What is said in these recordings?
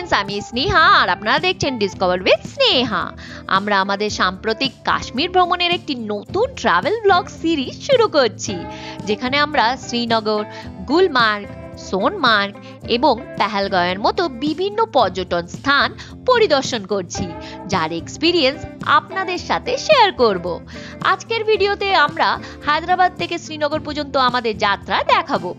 Friends, আমি স্নেহা আর আপনারা দেখছেন ডিসকভার উইথ স্নেহা। আমরা আমাদের সাম্প্রতিক কাশ্মীর ভ্রমণের একটি নতুন ট্রাভেল ব্লগ সিরিজ শুরু করছি, যেখানে আমরা শ্রীনগর, গুলমার্গ, সোনমার্গ এবং পেহেলগাঁওয়ের মতো বিভিন্ন পর্যটন স্থান পরিদর্শন করছি, যার এক্সপিরিয়েন্স আপনাদের সাথে শেয়ার করব। আজকের ভিডিওতে আমরা হায়দ্রাবাদ থেকে শ্রীনগর পর্যন্ত আমাদের যাত্রা দেখাবো।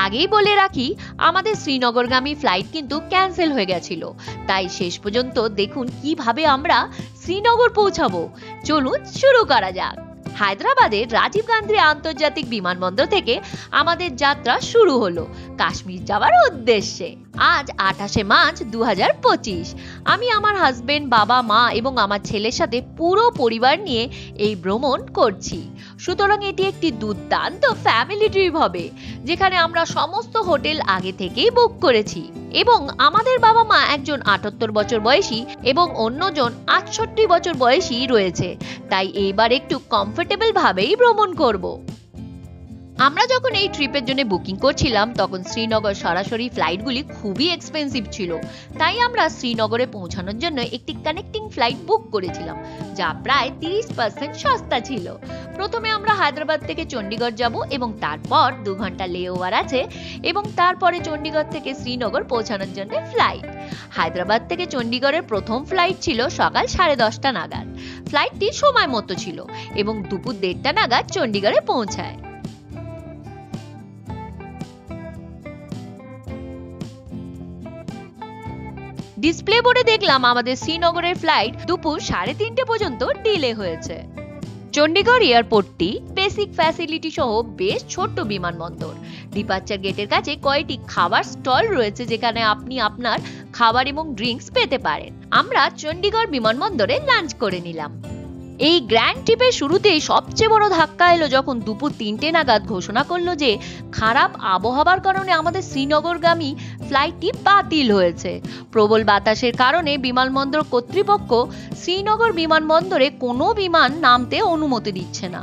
আগেই বলে রাখি, আমাদের শ্রীনগরগামী ফ্লাইট কিন্তু ক্যান্সেল হয়ে গেছিল, তাই শেষ পর্যন্ত দেখুন কিভাবে আমরা শ্রীনগর পৌঁছাবো। চলুন শুরু করা যাক। হায়দ্রাবাদের রাজীব গান্ধী আন্তর্জাতিক বিমানবন্দর থেকে আমাদের যাত্রা শুরু হলো কাশ্মীর যাওয়ার উদ্দেশ্যে। আজ 28শে মার্চ 2025। আমি আমার হাজবেন্ড, বাবা, মা এবং আমার ছেলের সাথে পুরো পরিবার নিয়ে এই ভ্রমণ করছি। সুতরাং এটি একটি দুর্দান্ত ফ্যামিলি ট্রিপ হবে, যেখানে আমরা সমস্ত হোটেল আগে থেকেই বুক করেছি এবং আমাদের বাবা মা একজন 78 বছর বয়সী এবং অন্যজন 68 বছর বয়সী রয়েছে, তাই এইবার একটু কমফোর্টেবল ভাবেই ভ্রমণ করব। আমরা যখন এই ট্রিপের জন্য বুকিং করছিলাম, তখন শ্রীনগর সরাসরি ফ্লাইটগুলি খুবই এক্সপেন্সিভ ছিল, তাই আমরা শ্রীনগরে পৌঁছানোর জন্য একটি কানেক্টিং ফ্লাইট বুক করেছিলাম, যা প্রায় 30% সস্তা ছিল। প্রথমে আমরা হায়দ্রাবাদ থেকে চণ্ডীগড় যাব এবং তারপর 2 ঘন্টা লেওভার আছে এবং তারপরে চণ্ডীগড় থেকে শ্রীনগর পৌঁছানোর জন্য ফ্লাইট। হায়দ্রাবাদ থেকে চণ্ডীগড়ের প্রথম ফ্লাইট ছিল সকাল 10:30 নাগাদ। ফ্লাইটটি সময় মতো ছিল এবং দুপুর 1:30 নাগাদ চণ্ডীগড়ে পৌঁছায়। ডিসপ্লে বোর্ডে দেখলাম আমাদের শ্রীনগরের ফ্লাইট দুপুর 3:30 পর্যন্ত ডিলে হয়েছে। চণ্ডীগড় এয়ারপোর্টটি বেসিক ফ্যাসিলিটি সহ বেশ ছোট্ট বিমানবন্দর। ডিপার্চার গেটের কাছে কয়েকটি খাবার স্টল রয়েছে, যেখানে আপনি আপনার খাবার এবং ড্রিঙ্কস পেতে পারেন। আমরা চণ্ডীগড় বিমানবন্দরে লাঞ্চ করে নিলাম। এই গ্র্যান্ড ট্রিপের শুরুতেই সবচেয়ে বড় ধাক্কা এলো যখন দুপুর 3টে নাগাদ ঘোষণা করলো যে খারাপ আবহাওয়ার কারণে আমাদের শ্রীনগরগামী ফ্লাইটটি বাতিল হয়েছে। প্রবল বাতাসের কারণে বিমানবন্দর কর্তৃপক্ষ শ্রীনগর বিমানবন্দরে কোনো বিমান নামতে অনুমতি দিচ্ছে না।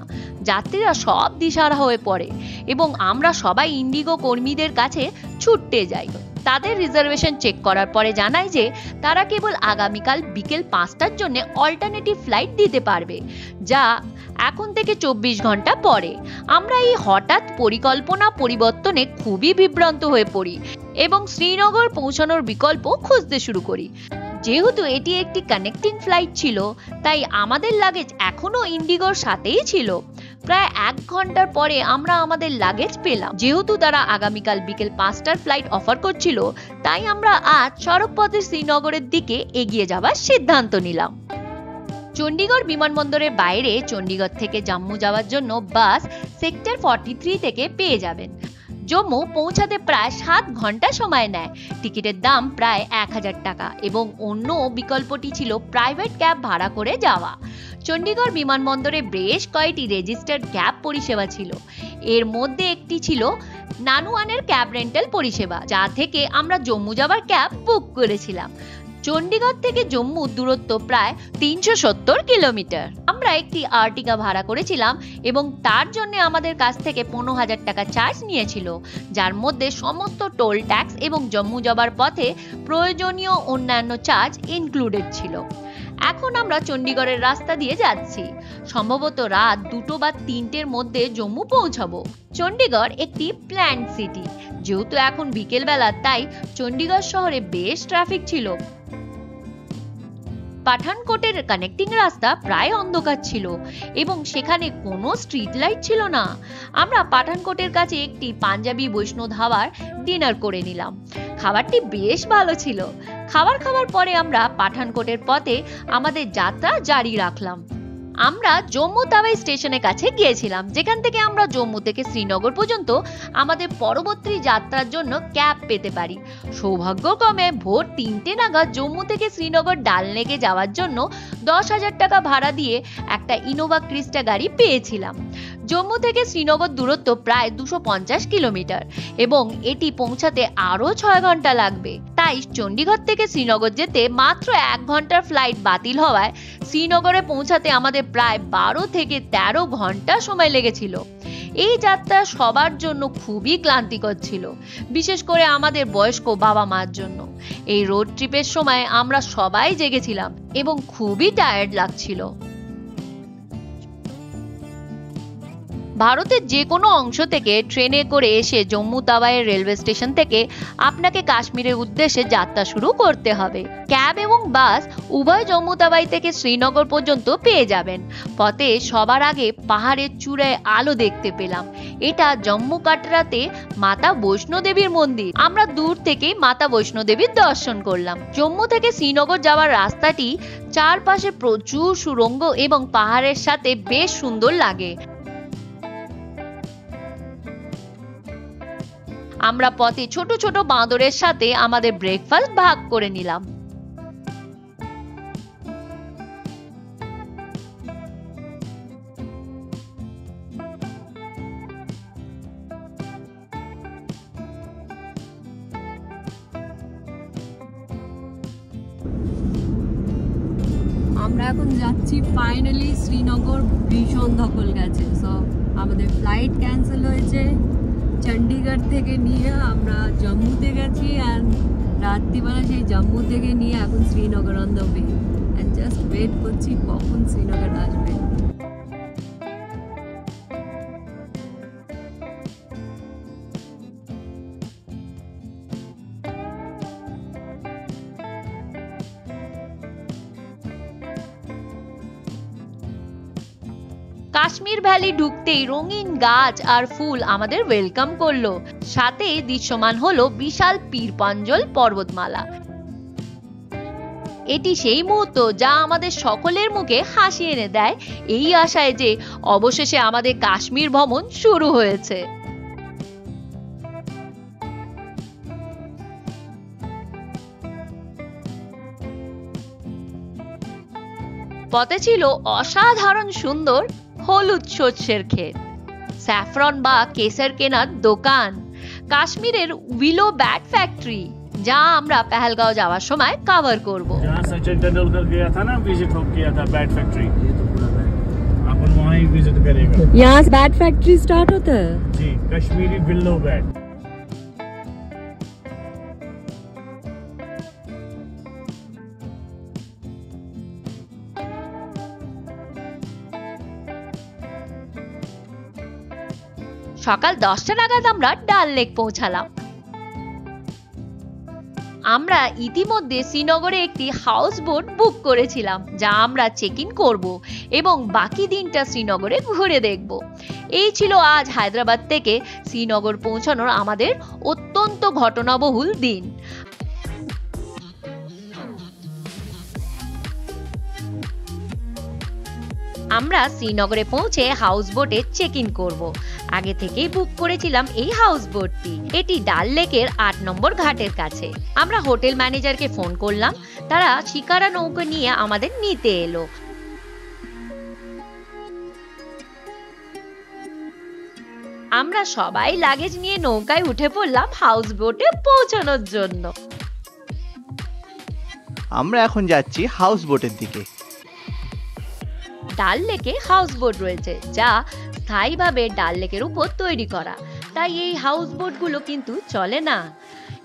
যাত্রীরা সব দিশাহারা হয়ে পড়ে এবং আমরা সবাই ইন্ডিগো কর্মীদের কাছে ছুটতে যাই। তাদের রিজার্ভেশন চেক করার পরে জানায় যে তারা কেবল আগামীকাল বিকেল 5টার জন্য অল্টারনেটিভ ফ্লাইট দিতে পারবে, যা এখন থেকে 24 ঘন্টা পরে। আমরা এই হঠাৎ পরিকল্পনা পরিবর্তনে খুবই বিভ্রান্ত হয়ে পড়ি এবং শ্রীনগর পৌঁছানোর বিকল্প খুঁজতে শুরু করি। যেহেতু এটি একটি কানেক্টিং ফ্লাইট ছিল, তাই আমাদের লাগেজ এখনো ইন্ডিগোর সাথেই ছিল। প্রায় 1 ঘন্টার পরে আমরা আমাদের লাগেজ পেলাম। যেহেতু তারা আগামীকাল বিকেল 5টার ফ্লাইট অফার করছিল, তাই আমরা আজ সড়কপথে শ্রীনগরের দিকে এগিয়ে যাওয়ার সিদ্ধান্ত নিলাম। চণ্ডীগড় বিমানবন্দরের বাইরে চণ্ডীগড় থেকে জম্মু যাওয়ার জন্য বাস সেক্টর 43 থেকে পেয়ে যাবেন। জম্মু পৌঁছাতে প্রায় 7 ঘন্টা সময় নেয়। টিকিটের দাম প্রায় 1000 টাকা এবং অন্য বিকল্পটি ছিল প্রাইভেট ক্যাব ভাড়া করে যাওয়া। চণ্ডীগড় বিমানবন্দরে বেশ কয়েকটি রেজিস্টার্ড ক্যাব পরিষেবা ছিল। এর মধ্যে একটি ছিল নানুয়ানের ক্যাব রেন্টাল পরিষেবা, যা থেকে আমরা জম্মু যাওয়ার ক্যাব বুক করেছিলাম। চণ্ডীগড় থেকে জম্মু দূরত্ব প্রায় 370 কিলোমিটার। আমরা একটি আর্টিকা ভাড়া করেছিলাম এবং তার জন্য আমাদের কাছ থেকে 15,000 টাকা চার্জ নিয়েছিল, যার মধ্যে সমস্ত টোল ট্যাক্স এবং জম্মু যাবার পথে প্রয়োজনীয় অন্যান্য চার্জ ইনক্লুডেড ছিল। এখন আমরা চণ্ডীগড়ের রাস্তা দিয়ে যাচ্ছি। সম্ভবত রাত 2 বা 3টের মধ্যে জম্মু পৌঁছাবো। চণ্ডীগড় একটি প্ল্যান্ড সিটি। যেহেতু এখন বিকেল বেলা, তাই চণ্ডীগড় শহরে বেশ ট্রাফিক ছিল। পাঠানকোটের কানেক্টিং রাস্তা প্রায় অন্ধকার ছিল এবং সেখানে কোনো স্ট্রিট লাইট ছিল না। আমরা পাঠানকোটের কাছে একটি পাঞ্জাবি বৈষ্ণব ধাবার ডিনার করে নিলাম। খাবারটি বেশ ভালো ছিল। খাবার খাওয়ার পরে আমরা পাঠানকোটের পথে আমাদের যাত্রা জারি রাখলাম। আমরা জম্মু তাওয়াই স্টেশনের কাছে গিয়েছিলাম, যেখান থেকে আমরা জম্মু থেকে শ্রীনগর পর্যন্ত আমাদের পরবর্তী যাত্রার জন্য ক্যাব পেতে পারি। সৌভাগ্যক্রমে ভোর 3টে নাগাদ জম্মু থেকে শ্রীনগর ডাল লেকে যাওয়ার জন্য 10,000 টাকা ভাড়া দিয়ে একটা ইনোভা ক্রিস্টা গাড়ি পেয়েছিলাম। জম্মু থেকে শ্রীনগর দূরত্ব প্রায় 250 কিলোমিটার এবং এটি পৌঁছাতে আরো 6 ঘন্টা লাগবে। তাই চণ্ডীগড় থেকে শ্রীনগর যেতে মাত্র 1 ঘন্টার ফ্লাইট বাতিল হওয়ায় শ্রীনগরে পৌঁছাতে আমাদের প্রায় 12 থেকে 13 ঘন্টা সময় লেগেছিল। এই যাত্রা সবার জন্য খুবই ক্লান্তিকর ছিল, বিশেষ করে আমাদের বয়স্ক বাবা মার জন্য। এই রোড ট্রিপের সময় আমরা সবাই জেগেছিলাম এবং খুবই টায়ার্ড লাগছিল। ভারতের যে কোনো অংশ থেকে ট্রেনে করে এসে জম্মু তাওয়াইয়ের রেলওয়ে স্টেশন থেকে আপনাকে কাশ্মীরের উদ্দেশ্যে যাত্রা শুরু করতে হবে। ক্যাব এবং বাস উভয় জম্মু তাওয়াই থেকে শ্রীনগর পর্যন্ত পেয়ে যাবেন। পথে সবার আগে পাহাড়ের চূড়ায় আলো দেখতে পেলাম। এটা জম্মু কাটরাতে মাতা বৈষ্ণো দেবীর মন্দির। আমরা দূর থেকে মাতা বৈষ্ণো দেবীর দর্শন করলাম। জম্মু থেকে শ্রীনগর যাওয়ার রাস্তাটি চারপাশে প্রচুর সুড়ঙ্গ এবং পাহাড়ের সাথে বেশ সুন্দর লাগে। আমরা পথে ছোট ছোট বাঁদরের সাথে আমাদের ব্রেকফাস্ট ভাগ করে নিলাম। আমরা এখন যাচ্ছি ফাইনালি শ্রীনগর। ভীষণ ধকল গেছে, সব আমাদের ফ্লাইট ক্যান্সেল হয়েছে। চণ্ডীগড় থেকে নিয়ে আমরা জম্মুতে গেছি, অ্যান্ড রাত্রিবেলা সেই জম্মু থেকে নিয়ে এখন Srinagar on the way, and just wait করছি কখন শ্রীনগর আসবে। কাশ্মীর ভ্যালি ঢুকতেই রঙিন গাছ আর ফুল আমাদের ওয়েলকাম করলো। সাথে দৃশ্যমান হলো বিশাল পীরপাঞ্জল পর্বতমালা। এটি সেই মুহূর্ত যা আমাদের সকলের মুখে হাসি এনে দেয়, এই আশায় যে অবশেষে আমাদের কাশ্মীর ভ্রমণ শুরু হয়েছে। পথে ছিল অসাধারণ সুন্দর হলুদ শস্যের ক্ষেত, স্যাফরন বা কেসর কেনার দোকান, কাশ্মীরের উইলো ব্যাট ফ্যাক্টরি, যা আমরা পেহেলগাঁও যাওয়ার সময় কভার করব। सचिन तेंदुलकर गया था ना, विजिट किया था बैट फैक्ट्री, अपन वहाँ ही विजिट करेगा। यहाँ से बैट फैक्ट्री स्टार्ट होता है जी, कश्मीरी विल्लो बैट। সকাল 10টা নাগাদ আমরা ডাল লেক পৌঁছালাম। আমরা ইতিমধ্যে শ্রীনগরে একটি হাউস বোট বুক করেছিলাম, যা আমরা চেক ইন করব এবং বাকি দিনটা শ্রীনগরে ঘুরে দেখব। এই ছিল আজ হায়দ্রাবাদ থেকে শ্রীনগর পৌঁছানোর আমাদের অত্যন্ত ঘটনাবহুল দিন। আমরা শ্রীনগরে পৌঁছে হাউস বোটে চেক ইন করব। আগে থেকেই বুক করেছিলাম এই হাউস বোটটি। এটি ডাল লেকের 8 নম্বর ঘাটের কাছে। আমরা হোটেল ম্যানেজারকে ফোন করলাম, তারা শিকারা নৌকা নিয়ে আমাদের নিতে এলো। আমরা সবাই লাগেজ নিয়ে নৌকায় উঠে পড়লাম হাউস বোটে পৌঁছানোর জন্য। আমরা এখন যাচ্ছি হাউস বোটের দিকে। ডাল লেকে হাউস বোট রয়েছে, যা স্থায়ীভাবে ডাল লেকের উপর তৈরি করা, তাই এই হাউস বোটগুলো কিন্তু চলে না।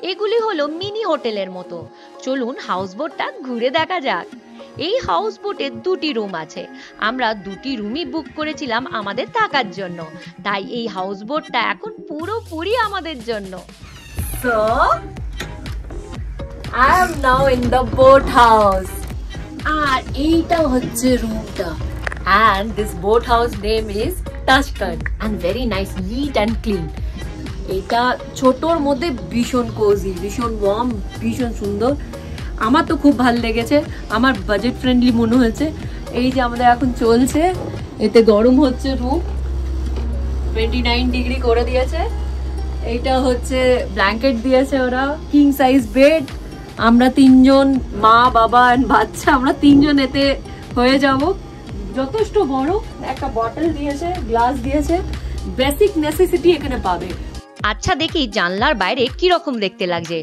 এগুলি হলো মিনি হোটেলের মতো। চলুন হাউস বোটটা ঘুরে দেখা যাক। এই হাউস বোটে 2টি রুম আছে। আমরা 2টি রুমই বুক করেছিলাম আমাদের থাকার জন্য, তাই এই হাউস বোটটা এখন পুরোপুরি আমাদের জন্য। So, I am now in the boat house. আর এইটা হচ্ছে রুমটা, and this boat house name is Tashkent and very nice, neat and clean. এটা ছোটর মধ্যে ভীষণ কোজি, ভীষণ ওয়ার্ম, ভীষণ সুন্দর। আমার তো খুব ভালো লেগেছে, আমার বাজেট ফ্রেন্ডলি মনে হয়েছে। এই যে আমাদের এখন চলছে, এতে গরম হচ্ছে, রুম 29 ডিগ্রি করে দিয়েছে। এইটা হচ্ছে ব্ল্যাঙ্কেট দিয়েছে ওরা, কিং সাইজ বেড। আমরা 3 জন, মা বাবা আর বাচ্চা, আমরা 3 জন এতে হয়ে যাব। যথেষ্ট বড়। একটা বটল দিয়েছে, গ্লাস দিয়েছে, বেসিক নেসেসিটি এখানে পাবে। আচ্ছা দেখি জানলার বাইরে কি রকম দেখতে লাগছে।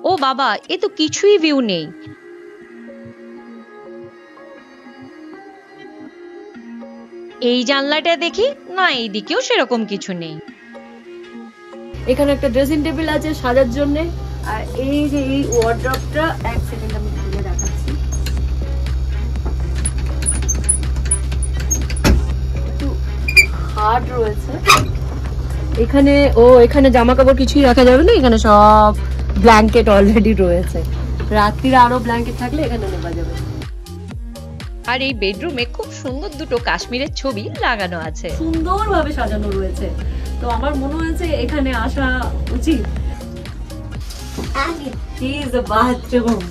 ও বাবা, এ তো কিছুই ভিউ নেই। এই জানলাটা দেখি, না এইদিকেও সেরকম কিছু নেই। এখানে একটা ড্রেসিং টেবিল আছে সাজার জন্য, আর এই যে এই ওয়ার্ড্রপটা, এক সেকেন্ড আমি খুলে দেখাচ্ছি। একটু হার্ড রয়েছে এখানে। এখানে জামা কাপড় কিছুই রাখা যাবে না, এখানে সব ব্ল্যাঙ্কেট অলরেডি রয়েছে। রাত্রিরে আরো ব্ল্যাঙ্কেট থাকলে এখানে নেওয়া যাবে। আর এই বেডরুমে খুব সুন্দর দুটো কাশ্মীরের ছবি লাগানো আছে, সুন্দরভাবে সাজানো রয়েছে। তো আমার মনে হয়েছে এখানে আসা উচিত। বাথরুম,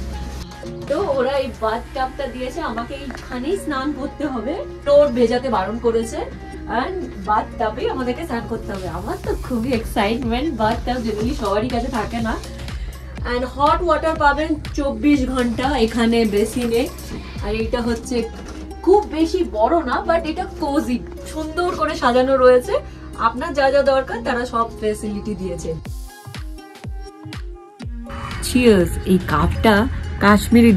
তো ওরা এই বাথটাবটা দিয়েছে, আমাকে এইখানেই স্নান করতে হবে, ফ্লোর ভেজাতে বারণ করেছে, এন্ড বাথটাবে আমাদেরকে স্নান করতে হবে। আমার তো খুবই এক্সাইটমেন্ট, বাথটাব জেনারেলি সবারই কাছে থাকে না। এন্ড হট ওয়াটার পাবেন 24 ঘন্টা এখানে বেসিনে। আর এটা হচ্ছে খুব বেশি বড় না, বাট এটা কোজি, সুন্দর করে সাজানো রয়েছে। আপনার যা যা দরকার তারা সব ফ্যাসিলিটি দিয়েছে। চিয়ার্স, এই কাপটা কাশ্মীরি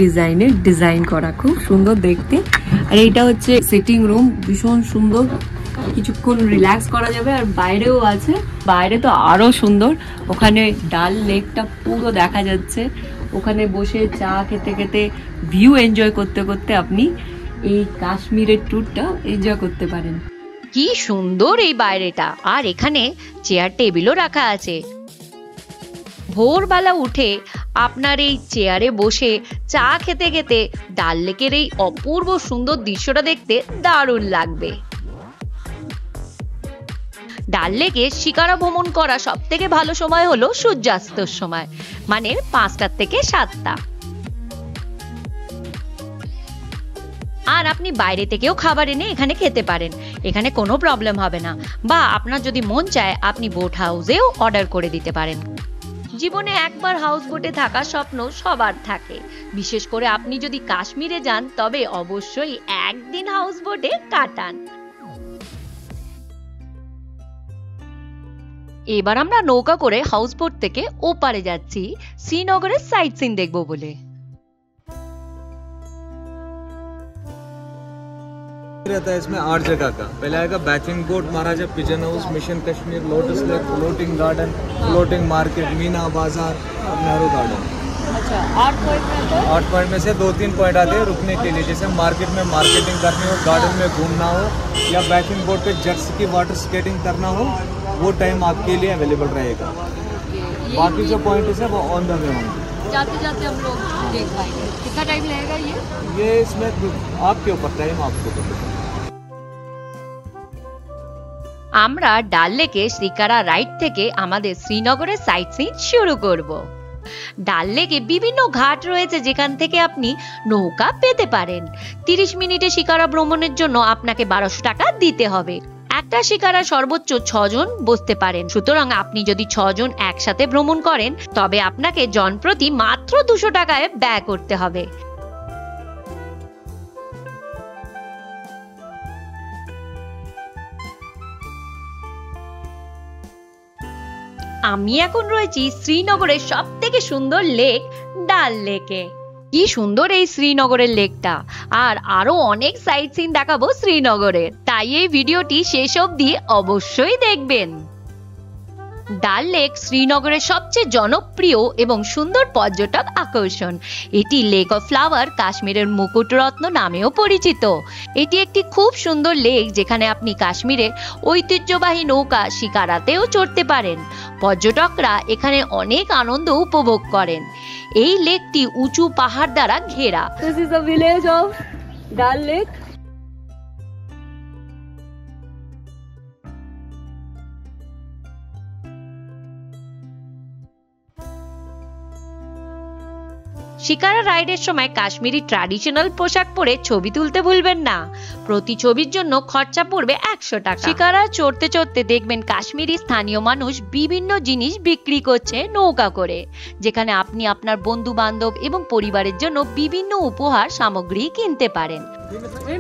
ডিজাইন করা, খুব সুন্দর দেখতে। আর এইটা হচ্ছে সিটিং রুম, ভীষণ সুন্দর, কিছুক্ষণ রিল্যাক্স করা যাবে। আর বাইরেও আছে, বাইরে তো আরো সুন্দর, ওখানে ডাল লেকটা পুরো দেখা যাচ্ছে। ওখানে বসে চা খেতে খেতে, ভিউ এনজয় করতে করতে আপনি এই কাশ্মীরের ট্যুরটা এনজয় করতে পারেন। কি সুন্দর এই বাইরেটা। আর এখানে চেয়ার টেবিলও রাখা আছে। ভোরবেলা উঠে আপনার এই চেয়ারে বসে চা খেতে খেতে ডাল লেকের এই অপূর্ব সুন্দর দৃশ্যটা দেখতে দারুণ লাগবে। ডাল লেকে শিকারা ভ্রমণ করা সব থেকে ভালো সময় হলো সূর্যাস্তর সময়, মানে 5টা থেকে 7টা। আর আপনি বাইরে থেকেও খাবার এনে এখানে খেতে পারেন, এখানে কোনো প্রবলেম হবে না। বা আপনার যদি মন চায় আপনি বোট হাউসেও অর্ডার করে দিতে পারেন। জীবনে একবার হাউস বোটে থাকার স্বপ্ন সবার থাকে, বিশেষ করে আপনি যদি কাশ্মীরে যান তবে অবশ্যই একদিন হাউস বোটে কাটান। এবার আমরা নৌকা করে হাউস বোট থেকে ওপারে যাচ্ছি শ্রীনগরের সাইট সিন দেখবো বলে। रहता है इसमें 8 जगह का। पहले आएगा bathing boat, Maharaja pigeon house, mission Kashmir, lotus lake, floating garden, floating market, Meena Bazaar, Nehru garden. अच्छा, 8 पॉइंट में तो 8 पॉइंट में से 2-3 पॉइंट आते हैं रुकने के लिए, जैसे मार्केट में मार्केटिंग करनी हो, गार्डन में घूमना हो, या बैथिंग बोट पे जेट्स की वाटर स्केटिंग करना हो, वो टाइम आपके लिए अवेलेबल रहेगा। बाकी जो पॉइंट है वो ऑन द वे होंगे, जाते जाते हम लोग देख पाएंगे। कितना टाइम लगेगा ये इसमें आपके ऊपर, टाइम आपके ऊपर। আমরা ডাল লেকে শিকারা রাইড থেকে আমাদের শ্রীনগরের সাইট সিন শুরু করব। ডাল লেকে বিভিন্ন ঘাট রয়েছে যেখান থেকে আপনি নৌকা পেতে পারেন। 30 মিনিটে শিকারা ভ্রমণের জন্য আপনাকে 1200 টাকা দিতে হবে। একটা শিকারা সর্বোচ্চ 6 জন বসতে পারেন, সুতরাং আপনি যদি 6 জন একসাথে ভ্রমণ করেন তবে আপনাকে জনপ্রতি মাত্র 200 টাকায় ব্যয় করতে হবে। আমি এখন রয়েছি শ্রীনগরের সব থেকে সুন্দর লেক ডাল লেকে। কি সুন্দর এই শ্রীনগরের লেকটা, আর আরো অনেক সাইট সিন দেখাবো শ্রীনগরের, তাই এই ভিডিওটি শেষ অবধি অবশ্যই দেখবেন। ডাল লেক শ্রীনগরের সবচেয়ে জনপ্রিয় এবং সুন্দর পর্যটক আকর্ষণ। এটি লেক অফ ফ্লাওয়ার, কাশ্মীরের মুকুটরত্ন নামেও পরিচিত। এটি একটি খুব সুন্দর লেক যেখানে আপনি কাশ্মীরের ঐতিহ্যবাহী নৌকা শিকারাতেও চড়তে পারেন। পর্যটকরা এখানে অনেক আনন্দ উপভোগ করেন। এই লেকটি উঁচু পাহাড় দ্বারা ঘেরা। This is the village of Dal Lake. Shikara রাইডের সময় কাশ্মীরি ট্র্যাডিশনাল পোশাক পরে ছবি তুলতে ভুলবেন না। প্রতি ছবির জন্য খরচা পড়বে 100 টাকা। শিকারা চড়তে চড়তে দেখবেন কাশ্মীরি স্থানীয় মানুষ বিভিন্ন জিনিস বিক্রি করছে নৌকা করে, যেখানে আপনি আপনার বন্ধু বান্ধব এবং পরিবারের জন্য বিভিন্ন উপহার সামগ্রী কিনতে পারেন।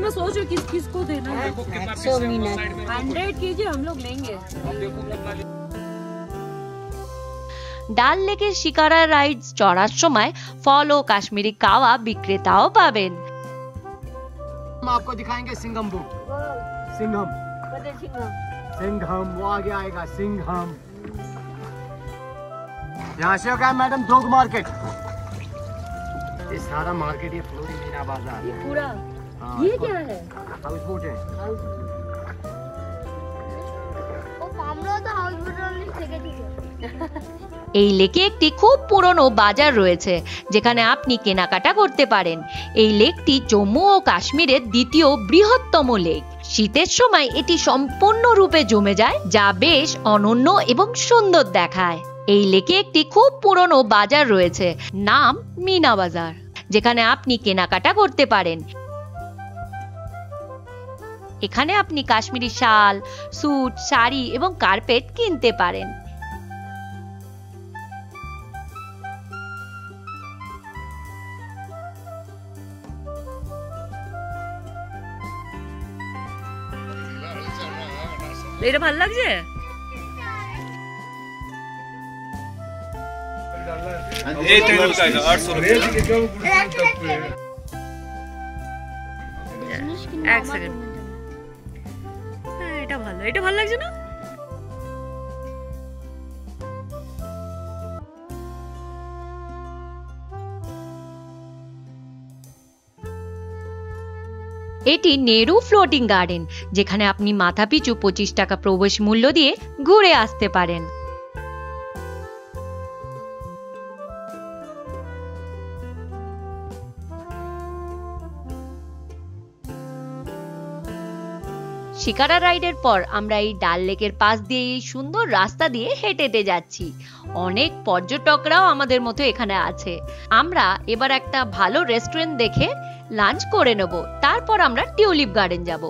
मैं सोच रही हूँ किसको देना है। 100 केजी हम लोग लेंगे। ডাল লেকের শিকারা রাইড চড়ার সময় ফল ও কাশ্মীরি কাওয়া বিক্রেতাও পাবেন। हम आपको दिखाएंगे सिंगम बोट। सिंघम सिंघम वो आगे आएगा सिंघम। यहाँ से होगा मैडम दोग मार्केट। ये सारा मार्केट ये फ्लोरी मीना बाजार ये पूरा हाँ, ये क्या है? हाउस बोट है। এই লেকে একটি খুব পুরনো বাজার রয়েছে যেখানে আপনি কেনাকাটা করতে পারেন। এই লেকটি জম্মু ও কাশ্মীরের দ্বিতীয় বৃহত্তম লেক। শীতের সময় এটি সম্পূর্ণরূপে জমে যায়, যা বেশ অনন্য এবং সুন্দর দেখায়। এই লেকে একটি খুব পুরনো বাজার রয়েছে, নাম মিনা বাজার, যেখানে আপনি কেনাকাটা করতে পারেন। এখানে আপনি কাশ্মীরি শাল, স্যুট, শাড়ি এবং কার্পেট কিনতে পারেন। এটা ভালো লাগছে। এক সেকেন্ড, এটা ভালো, এটা ভালো লাগছে না? এটি নেহরু ফ্লোটিং গার্ডেন, যেখানে আপনি মাথাপিছু 25 টাকা প্রবেশ মূল্য দিয়ে ঘুরে আসতে পারেন। শিকারা রাইডের পর আমরা এই ডাল লেকের পাশ দিয়ে এই সুন্দর রাস্তা দিয়ে হেঁটে হেঁটে যাচ্ছি। অনেক পর্যটকরাও আমাদের মতো এখানে আছে। আমরা এবার একটা ভালো রেস্টুরেন্ট দেখে লাঞ্চ করে নেব, তারপর আমরা টিউলিপ গার্ডেন যাব।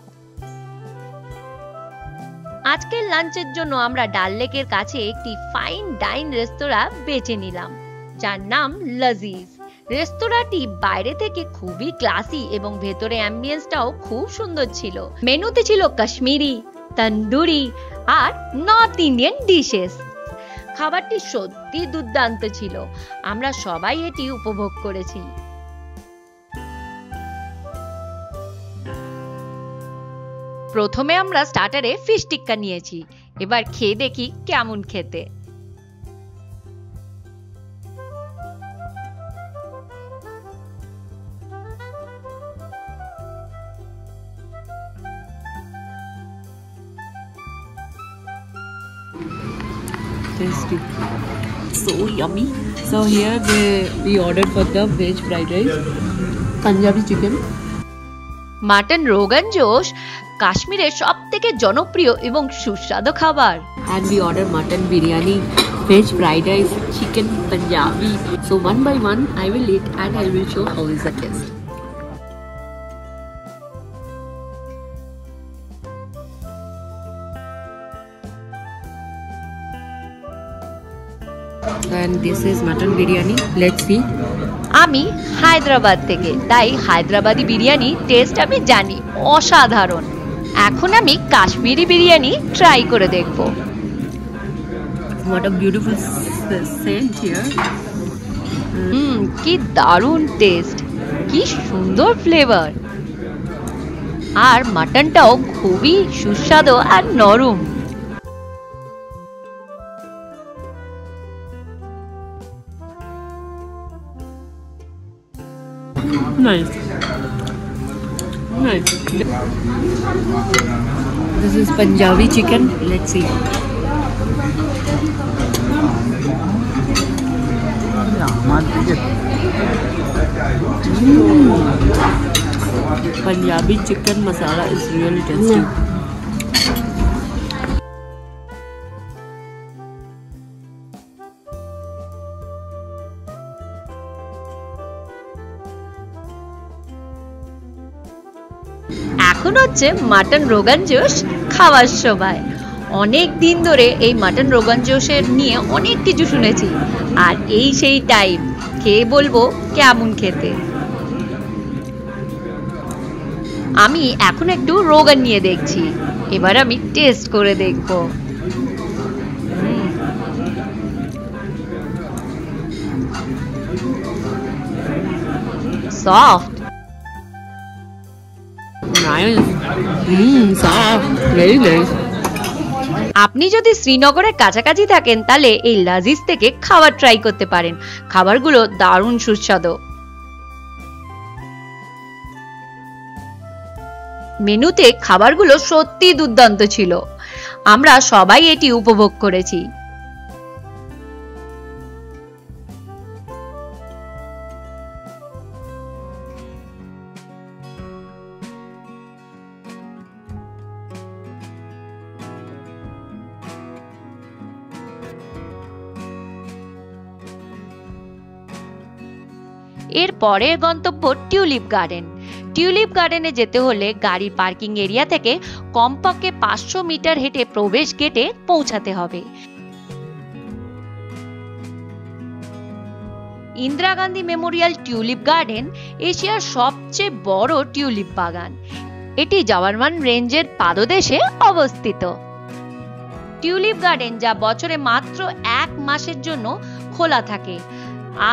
আজকের লাঞ্চের জন্য আমরা ডাল লেকের কাছে একটি ফাইন ডাইন রেস্তোরাঁ বেছে নিলাম, যার নাম লাজিজ। রেস্তোরাঁটি বাইরে থেকে খুবই ক্লাসি এবং ভেতরে অ্যাম্বিয়েন্সটাও খুব সুন্দর ছিল। মেনুতে ছিল কাশ্মীরি, তন্দুরি আর নর্থ ইন্ডিয়ান ডিশেস। খাবারটি সত্যি দুর্দান্ত ছিল, আমরা সবাই এটি উপভোগ করেছি। প্রথমে আমরা স্টার্টারে ফিশ টিক্কা নিয়েছি, এবার খেয়ে দেখি কেমন খেতে। Tasty, so yummy. So here we ordered for the veg fried rice, Punjabi chicken, mutton rogan josh কাশ্মীরের সবথেকে জনপ্রিয় এবং সুস্বাদু খাবার। and we ordered mutton biryani, veg fried rice, chicken Punjabi. So one by one I will eat and I will show how is the taste. And this is mutton biryani. Let's see. আমি হায়দ্রাবাদ থেকে, তাই Hyderabadi biryani test আমি জানি, অসাধারণ। এখন আমি Kashmiri biryani try করে দেখব। What a beautiful scent here. কি দারুণ টেস্ট, কি সুন্দর ফ্লেভার, আর মাটনটাও খুবই সুস্বাদু আর নরম। Nice. Nice. This is Punjabi chicken. Let's see. Punjabi chicken masala is really tasty. এখন হচ্ছে মাটন রোগান জোশ খাওয়ার সময়। অনেক দিন ধরে এই মাটন রোগান জোশের নিয়ে অনেক কিছু শুনেছি, আর এই সেই টাইম, খেয়ে বলবো কেমন খেতে। আমি এখন একটু রোগান নিয়ে দেখছি, এবার আমি টেস্ট করে দেখব। Soft, nice. Soft. Very nice. আপনি যদি শ্রীনগরের কাছাকাছি থাকেন তাহলে এই লাজিজ থেকে খাবার ট্রাই করতে পারেন। খাবারগুলো দারুণ সুস্বাদু। মেনুতে খাবারগুলো সত্যি দুর্দান্ত ছিল। আমরা সবাই এটি উপভোগ করেছি। এর পরের গন্তব্য টিউলিপ গার্ডেন। টিউলিপ গার্ডেনে যেতে হলে গাড়ির পার্কিং এরিয়া থেকে কমপক্ষে 500 মিটার হেঁটে প্রবেশ গেটে পৌঁছাতে হবে। Indira Gandhi Memorial tulip garden এশিয়ার সবচেয়ে বড় টিউলিপ বাগান। এটি জাবারমান রেঞ্জের পাদদেশে অবস্থিত। টিউলিপ গার্ডেন যা বছরে মাত্র 1 মাসের জন্য খোলা থাকে।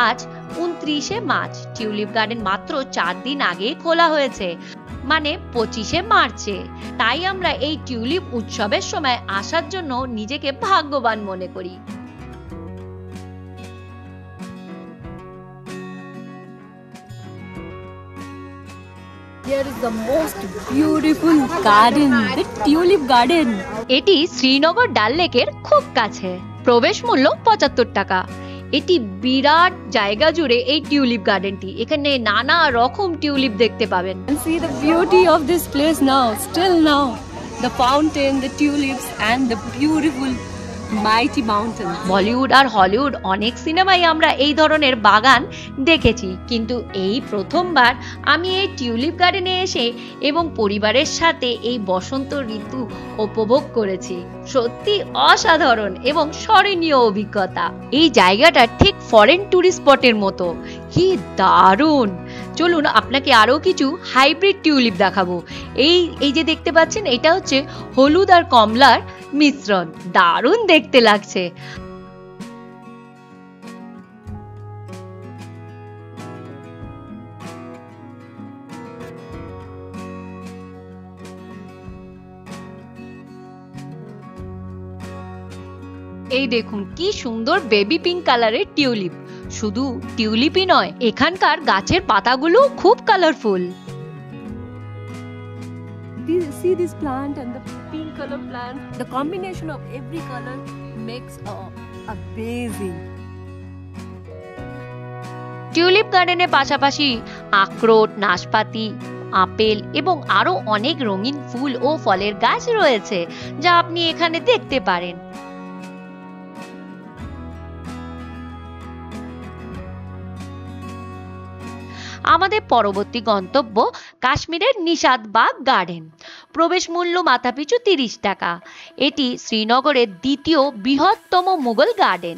আজ 29শে মার্চ। টিউলিপ গার্ডেন মাত্র 4 দিন আগে খোলা হয়েছে, মানে 25শে মার্চে। তাই আমরা এই টিউলিপ উৎসবের সময় আসার জন্য নিজেকে ভাগ্যবান মনে করি। Here is the most beautiful garden, the tulip garden. এটি শ্রীনগর ডাল লেকের খুব কাছে। প্রবেশ মূল্য 75 টাকা। এটি বিরাট জায়গা জুড়ে এই টিউলিপ গার্ডেনটি। এখানে নানা রকম টিউলিপ দেখতে পাবেন। And see the beauty of this place now, still now. The fountain, the tulips and the beautiful mighty mountains. Bollywood আর হলিউড অনেক সিনেমায় আমরা এই ধরনের বাগান দেখেছি, কিন্তু এই প্রথমবার আমি এই টিউলিপ গার্ডেনে এসে এবং পরিবারের সাথে এই বসন্ত ঋতু উপভোগ করেছি। সত্যি অসাধারণ এবং স্মরণীয় অভিজ্ঞতা। এই জায়গাটা ঠিক ফরেন ট্যুরিস্ট স্পটের মতো। কি দারুণ! চলুন আপনাকে আরো কিছু হাইব্রিড টিউলিপ দেখাবো। এই যে দেখতে পাচ্ছেন, এটা হচ্ছে হলুদ আর কমলার মিশ্রণ। দারুণ দেখতে লাগছে। এই দেখুন কি সুন্দর বেবি পিঙ্ক কালারের টিউলিপ। শুধু টিউলিপই নয়, এখানকার গাছের পাতাগুলো খুব colourful. See this plant and the pink color plant. The combination of every color makes amazing. Tulip গার্ডেনের পাশাপাশি আখরোট, নাশপাতি, আপেল এবং আরো অনেক রঙিন ফুল ও ফলের গাছ রয়েছে, যা আপনি এখানে দেখতে পারেন। আমাদের পরবর্তী গন্তব্য কাশ্মীরের নিশাতবাগ গার্ডেন। প্রবেশ মূল্য মাথাপিছু 30 টাকা। এটি শ্রীনগরের দ্বিতীয় বৃহত্তম Mughal garden.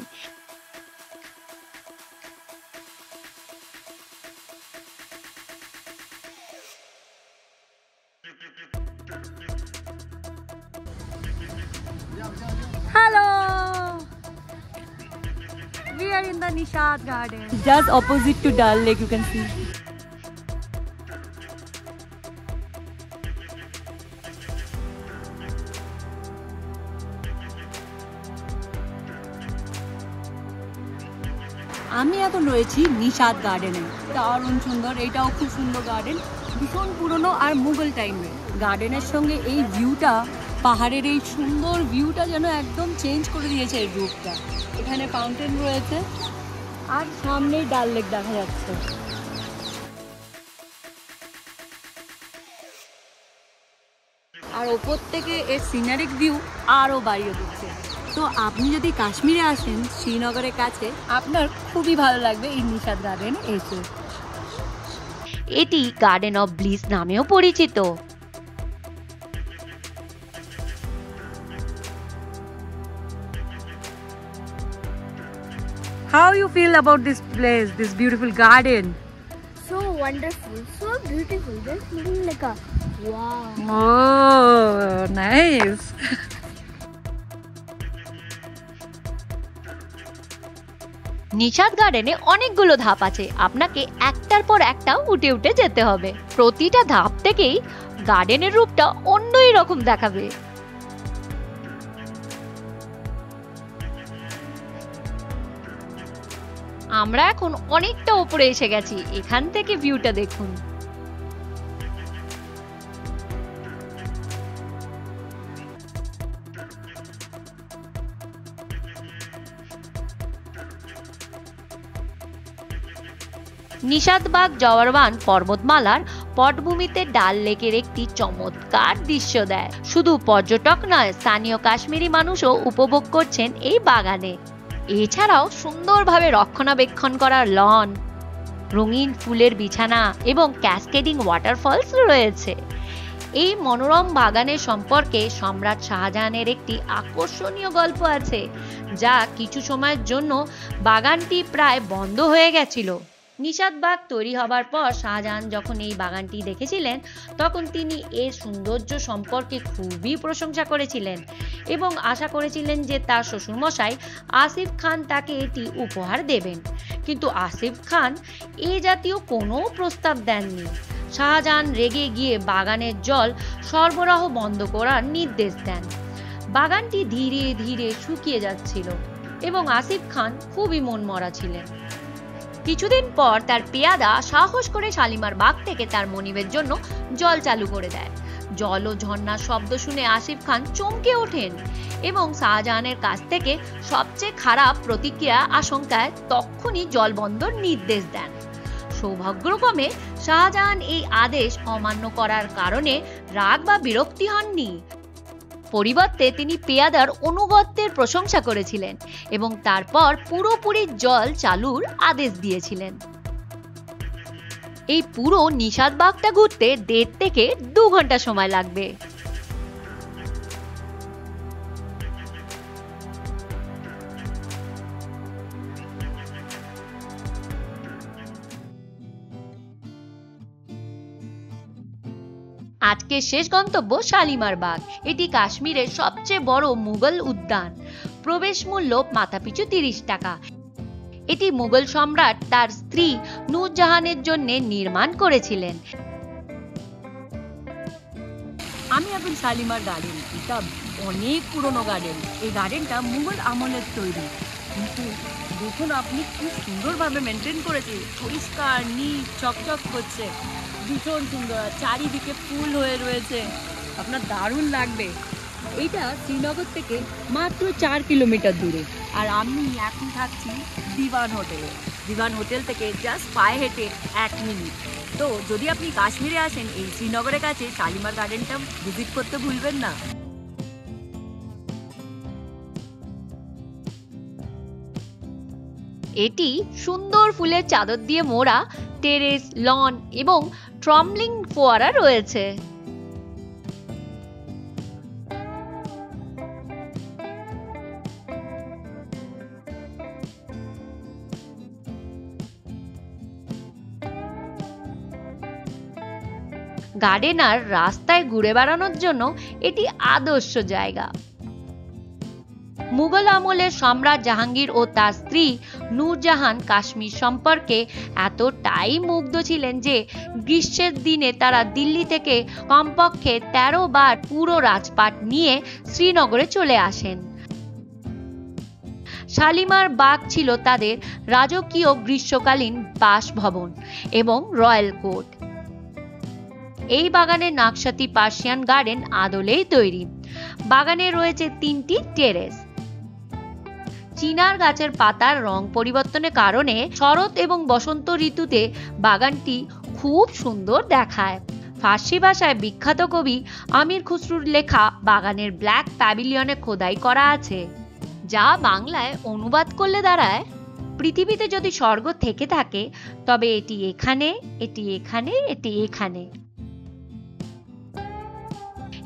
Hello! We are in the Nishat garden. Just opposite to Dal Lake, you can see. আমি এখন রয়েছি নিশাত গার্ডেনে। দারুণ সুন্দর, এটাও খুব সুন্দর গার্ডেন, ভীষণ পুরনো আর মুঘল টাইমের। গার্ডেনের সঙ্গে এই ভিউটা, পাহাড়ের এই সুন্দর ভিউটা যেন একদম চেঞ্জ করে দিয়েছে এই রূপটা। এখানে ফাউন্টেন রয়েছে আর সামনেই ডাল লেক দেখা যাচ্ছে। আর ওপর থেকে এর সিনারিক ভিউ আরও বাড়িয়ে দিচ্ছে। তো আপনি যদি কাশ্মীরে আসেন শ্রীনগরের কাছে, আপনার খুবই ভালো লাগবে এই নিশাত গার্ডেন এসে। এটি গার্ডেন অফ ব্লিস নামেও পরিচিত। How you feel about this place, this beautiful garden? So wonderful, so beautiful. Just looking like a wow. Oh, nice. Nishad গার্ডেনে অনেকগুলো ধাপ আছে, আপনাকে একটার পর একটা উঠে উঠে যেতে হবে। প্রতিটা ধাপ থেকেই গার্ডেনের রূপটা অন্যই রকম দেখাবে। আমরা এখন অনেকটা উপরে এসে গেছি, এখান থেকে ভিউটা দেখুন। নিশাদবাগ জওয়ারবান পর্বতমালার পটভূমিতে ডাল লেকের একটি চমৎকার দৃশ্য দেয়। শুধু পর্যটক নয়, স্থানীয় কাশ্মীরি মানুষও উপভোগ করছেন এই বাগানে। এছাড়াও সুন্দরভাবে রক্ষণাবেক্ষণ করা লন, রঙিন ফুলের বিছানা এবং ক্যাসকেডিং ওয়াটারফলস রয়েছে। এই মনোরম বাগানের সম্পর্কে সম্রাট শাহজাহানের একটি আকর্ষণীয় গল্প আছে, যা কিছু সময়ের জন্য বাগানটি প্রায় বন্ধ হয়ে গেছিল। নিশাদবাগ তৈরি হবার পর শাহজাহান যখন এই বাগানটি দেখেছিলেন, তখন তিনি এর সৌন্দর্য সম্পর্কে খুবই প্রশংসা করেছিলেন এবং আশা করেছিলেন যে তার শ্বশুরমশাই আসিফ খান তাকে এটি উপহার দেবেন। কিন্তু আসিফ খান এ জাতীয় কোনো প্রস্তাব দেননি। শাহজাহান রেগে গিয়ে বাগানের জল সরবরাহ বন্ধ করার নির্দেশ দেন। বাগানটি ধীরে ধীরে শুকিয়ে যাচ্ছিল এবং আসিফ খান খুবই মনমরা ছিলেন। কিছুদিন পর তার পেয়াদা সাহস করে শালিমার বাগ থেকে তার মনিবের জন্য জল চালু করে দেয়। জল ও ঝর্ণার শব্দ শুনে আসিফ খান চমকে ওঠেন এবং শাহজাহানের কাছ থেকে সবচেয়ে খারাপ প্রতিক্রিয়া আশঙ্কায় তক্ষুনি জল বন্ধর নির্দেশ দেন। সৌভাগ্যক্রমে শাহজাহান এই আদেশ অমান্য করার কারণে রাগ বা বিরক্তি হননি। পরিবর্তে তিনি পেয়াদার অনুগত্যের প্রশংসা করেছিলেন এবং তারপর পুরোপুরি জল চালুর আদেশ দিয়েছিলেন। এই পুরো নিশাদবাগটা ঘুরতে 1.5 থেকে 2 ঘন্টা সময় লাগবে। আজকের শেষ গন্তব্য শালিমার বাগ। এটি কাশ্মীরের সবচেয়ে বড় মুঘল উদ্যান। প্রবেশ মূল্য মাথাপিছু 30 টাকা। এটি মুঘল সম্রাট তার স্ত্রী নূরজাহানের জন্য নির্মাণ করেছিলেন। আমি এখন শালিমার গার্ডেন। এটা অনেক পুরনো গার্ডেন। এই গার্ডেনটা মুঘল আমলের তৈরি, কিন্তু দেখুন আপনি খুব সুন্দরভাবে মেনটেন করেছে, পরিষ্কার নীট চকচক করছে, ভীষণ সুন্দর। চারিদিকে ফুল হয়ে রয়েছে, আপনার দারুণ লাগবে। এইটা শ্রীনগর থেকে মাত্র 4 কিলোমিটার দূরে। আর আমি এখন থাকছি দিওয়ান হোটেলে। দিওয়ান হোটেল থেকে জাস্ট পায়ে হেঁটে 1 মিনিট। তো যদি আপনি কাশ্মীরে আসেন, এই শ্রীনগরের কাছে শালিমার গার্ডেনটা ভিজিট করতে ভুলবেন না। এটি সুন্দর ফুলের চাদর দিয়ে মোড়া, টেরেস, লন এবং ট্রমলিং ফোয়ারা রয়েছে। গার্ডেনার রাস্তায় ঘুরে বেড়ানোর জন্য এটি আদর্শ জায়গা। মুঘল আমলের সম্রাট জাহাঙ্গীর ও তার স্ত্রী নূরজাহান কাশ্মীর সম্পর্কে এতটাই মুগ্ধ ছিলেন যে গ্রীষ্মের দিনে তারা দিল্লি থেকে কমপক্ষে 13 বার পুরো রাজপাট নিয়ে শ্রীনগরে চলে আসেন। শালিমার বাগ ছিল তাদের রাজকীয় গ্রীষ্মকালীন বাসভবন এবং রয়্যাল কোর্ট। এই বাগানের নকশাটি পার্সিয়ান গার্ডেন আদলেই তৈরি। বাগানে রয়েছে 3টি টেরেস। চিনার গাছের পাতার রং পরিবর্তনের কারণে শরৎ এবং বসন্ত ঋতুতে বাগানটি খুব সুন্দর দেখায়। ফার্সি ভাষায় বিখ্যাত কবি আমির খুসরুর লেখা বাগানের ব্ল্যাক প্যাভিলিয়নে খোদাই করা আছে, যা বাংলায় অনুবাদ করলে দাঁড়ায়, পৃথিবীতে যদি স্বর্গ থেকে থাকে তবে এটি এখানে, এটি এখানে, এটি এখানে।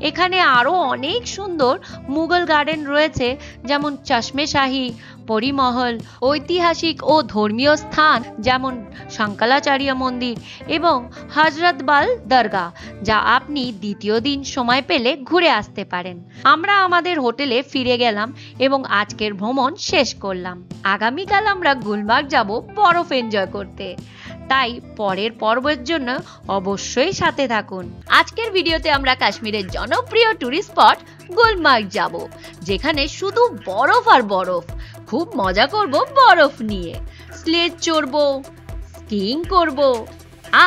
এখানে আরো অনেক সুন্দর মুঘল গার্ডেন রয়েছে, যেমন চশমে শাহী, পরিমহল, ঐতিহাসিক ও ধর্মীয় স্থান যেমন শঙ্করাচার্য মন্দির এবং হজরতবাল দরগাহ, যা আপনি দ্বিতীয় দিন সময় পেলে ঘুরে আসতে পারেন। আমরা আমাদের হোটেলে ফিরে গেলাম এবং আজকের ভ্রমণ শেষ করলাম। আগামীকাল আমরা গুলমার্গ যাব বরফ এনজয় করতে, তাই পরের পর্বের জন্য অবশ্যই সাথে থাকুন। আজকের ভিডিওতে আমরা কাশ্মীরের জনপ্রিয় টুরিস্ট স্পট গুলমার্গ যাব, যেখানে শুধু বরফ আর বরফ। খুব মজা করব বরফ নিয়ে, স্লেজ চড়বো, স্কিইং করব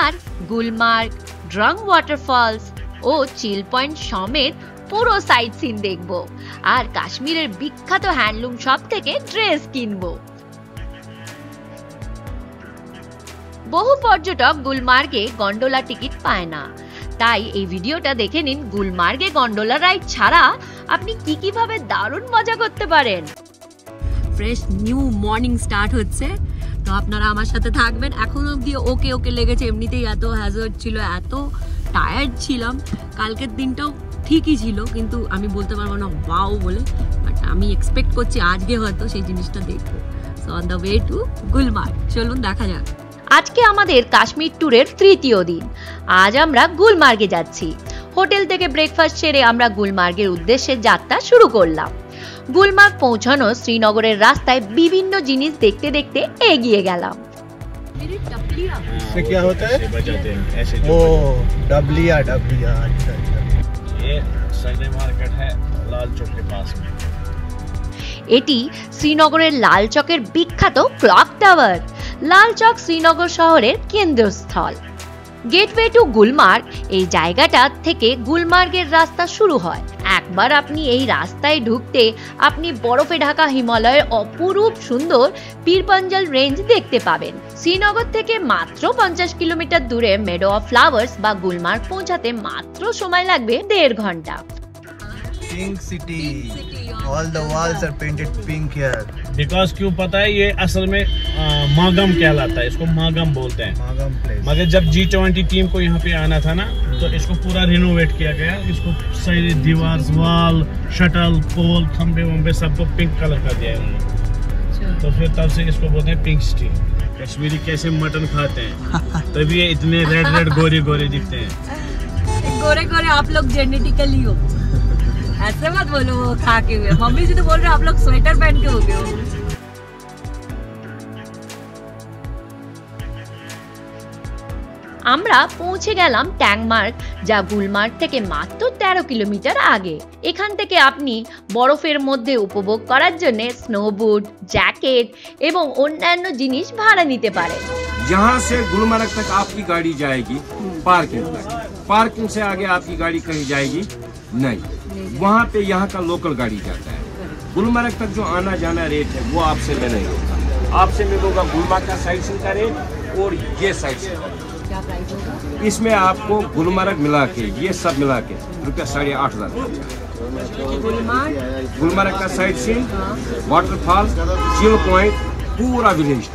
আর গুলমার্গ, ড্রাং ওয়াটারফলস ও চিল পয়েন্ট সমেত পুরো সাইট সিন দেখব আর কাশ্মীরের বিখ্যাত হ্যান্ডলুম শপ থেকে ড্রেস কিনবো। বহু পর্যটক গুলমার্গে গন্ডোলা টিকিট পায় না, তাই এই ভিডিওটা দেখে নিন গুলমার্গে গন্ডোলা রাইড ছাড়া আপনি কিভাবে দারুণ মজা করতে পারেন। ফ্রেশ নিউ মর্নিং স্টার্ট হচ্ছে, তো আপনারা আমার সাথে থাকবেন। এখন অবধি ওকে লেগেছে, এমনিতেই এত হ্যাজার্ড ছিল, এত টায়ার্ড ছিলাম। কালকের দিনটাও ঠিকই ছিল, কিন্তু আমি বলতে পারবো না ওয়াও বলে, বাট আমি এক্সপেক্ট করছি আজকে হয়তো সেই জিনিসটা দেখবো। So on the way to Gulmarg, চলুন দেখা যাক। আজকে আমাদের কাশ্মীর ট্যুরের তৃতীয় দিন। আজ আমরা গুলমার্গে যাচ্ছি। হোটেল থেকে ব্রেকফাস্ট সেরে আমরা গুলমার্গের উদ্দেশ্যে যাত্রা শুরু করলাম। গুলমার্গ পৌঁছানো শ্রীনগরের রাস্তায় বিভিন্ন জিনিস দেখতে দেখতে এগিয়ে গেলাম। इससे क्या होता है? बजाते हैं ऐसे ओ डबलिया डबलिया, अच्छा अच्छा। ये संडे मार्केट है लाल चौक के पास में। এটি শ্রীনগরের লাল চকের বিখ্যাত ক্লক টাওয়ার। লাল চক শ্রীনগর শহরের কেন্দ্রস্থল। গেটওয়ে টু গুলমার্গ, এই জায়গাটা থেকে গুলমার্গের রাস্তা শুরু হয়। একবার আপনি এই রাস্তায় ঢুকতে আপনি বরফে ঢাকা হিমালয়ের অপরূপ সুন্দর পীরপঞ্জল রেঞ্জ দেখতে পাবেন। শ্রীনগর থেকে মাত্র 50 কিলোমিটার দূরে মেডো অফ ফ্লাওয়ার্স বা গুলমার্গ পৌঁছাতে মাত্র সময় লাগবে 1.5 ঘন্টা। Pink city, all the walls are painted pink here. Because क्यों पता है, ये असल में मागम कहलाता है, इसको मागम बोलते हैं। मागम प्लेस। मगर जब G20 टीम को यहाँ पे आना था ना, तो इसको पूरा रिनोवेट किया गया। इसको सारी दीवार, वॉल, शटल, पोल, खंबे वंबे सबको पिंक कलर कर दिया है उन्होंने। तो फिर तब से इसको बोलते हैं पिंक सिटी। कश्मीरी कैसे मटन खाते हैं तभी ये इतने रेड रेड गोरे गोरे दिखते हैं। गोरे गोरे आप लोग जेनेटिकली हो, ऐसे मत बोलो वो खा के हुए। मम्मी जी तो बोल रहे आप लोग स्वेटर पहन के हो गए हो। আমরা পৌঁছে গেলাম ট্যাংমার্গ, যা গুলমার্গ থেকে মাত্র 13 কিলোমিটার আগে। এখান থেকে আপনি বরফের মধ্যে উপভোগ করার জন্য স্নো বুট, জ্যাকেট এবং অন্যান্য জিনিস ভাড়া নিতে পারেন। यहाँ से गुलमर्ग तक आपकी गाड़ी जाएगी पार्किंग तक। पार्किंग से आगे आपकी गाड़ी कहीं जाएगी नहीं, वहाँ पे यहाँ का लोकल गाड़ी जाता है। गुलमर्ग तक जो आना जाना रेट है वो आपसे मैं नहीं होगा, आपसे मैं लूँगा गुलमर्ग का साइड सीन का रेट और ये साइड सीन का रेट। इसमें आपको गुलमर्ग मिला के ये सब मिला के ₹8,500। गुलमर्ग का side scene, waterfall, chill point, पूरा विलेज।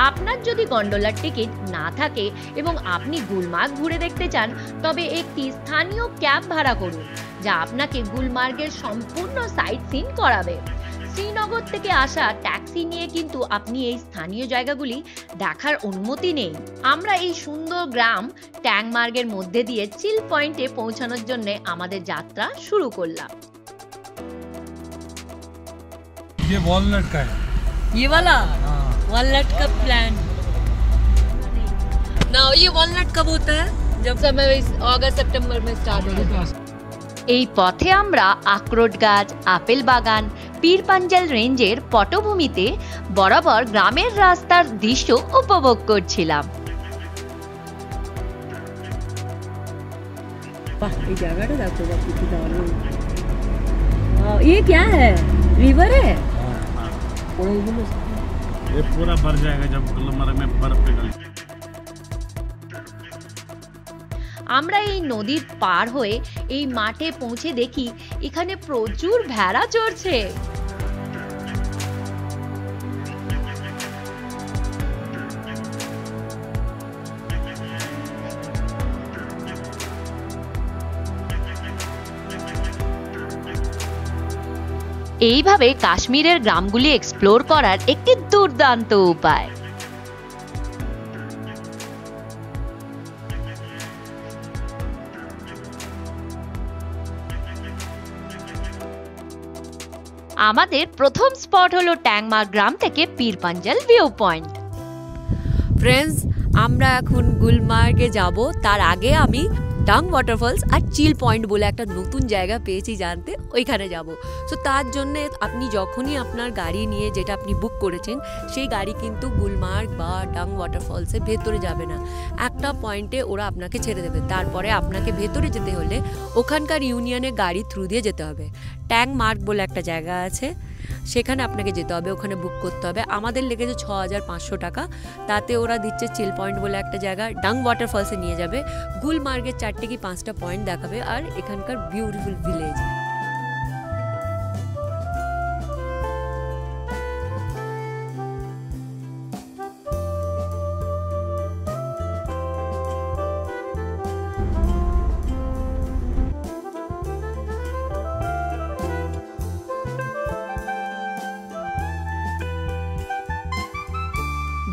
আপনার যদি গন্ডোলার টিকিট না থাকে এবং আপনি গুলমার্গ ঘুরে দেখতে চান, তবে একটি স্থানীয় ক্যাব ভাড়া করুন, যা আপনাকে গুলমার্গের সম্পূর্ণ সাইট সিন করাবে। শ্রীনগর থেকে আসা ট্যাক্সি নিয়ে কিন্তু আপনি এই স্থানীয় জায়গাগুলি দেখার অনুমতি নেই। আমরা এই সুন্দর গ্রাম ট্যাংমার্গের মধ্যে দিয়ে চিল পয়েন্টে পৌঁছানোর জন্য আমাদের যাত্রা শুরু করলাম। ये वॉलनट का है। ये वाला वॉलनट का प्लान ना, ये वॉलनट कब होता है? जब समय अगस्त सितंबर में स्टार्ट होगा। এই পথে আমরা আখরোট গাছ, আপেল বাগান, পীরপাঞ্জল রেঞ্জের পটভূমিতে বরাবর গ্রামের রাস্তার দৃশ্য উপভোগ করছিলাম। এই জায়গাটা দেখো, ये क्या है? रिवर है? ये पूरा भर जाएगा जब गुलमर्ग में बर्फ पिघल। আমরা এই নদীর পার হয়ে এই মাঠে পৌঁছে দেখি এখানে প্রচুর ভেড়া চড়ছে। এইভাবে কাশ্মীরের গ্রামগুলি এক্সপ্লোর করার একটি দুর্দান্ত উপায়। আমাদের প্রথম স্পট হলো ট্যাংমা গ্রাম থেকে পীর পাঞ্জাল ভিউ পয়েন্ট। ফ্রেন্ডস, আমরা এখন গুলমার্গে যাব। তার আগে আমি ডাং ওয়াটারফলস আর চিল পয়েন্ট বলে একটা নতুন জায়গা পেয়েছি জানতে, ওইখানে যাব। সো তার জন্যে আপনি যখনই আপনার গাড়ি নিয়ে, যেটা আপনি বুক করেছেন, সেই গাড়ি কিন্তু গুলমার্গ বা ডাং ওয়াটারফলসের ভেতরে যাবে না। একটা পয়েন্টে ওরা আপনাকে ছেড়ে দেবে, তারপরে আপনাকে ভেতরে যেতে হলে ওখানকার ইউনিয়নের গাড়ি থ্রু দিয়ে যেতে হবে। ট্যাং মার্গ বলে একটা জায়গা আছে, সেখানে আপনাকে যেতে হবে, ওখানে বুক করতে হবে। আমাদের লেগেছে 6500 টাকা। তাতে ওরা দিচ্ছে চিল পয়েন্ট বলে একটা জায়গা, ডাং ওয়াটারফলসে নিয়ে যাবে, গুলমার্গের 4টে কি 5টা পয়েন্ট দেখাবে, আর এখানকার বিউটিফুল ভিলেজ।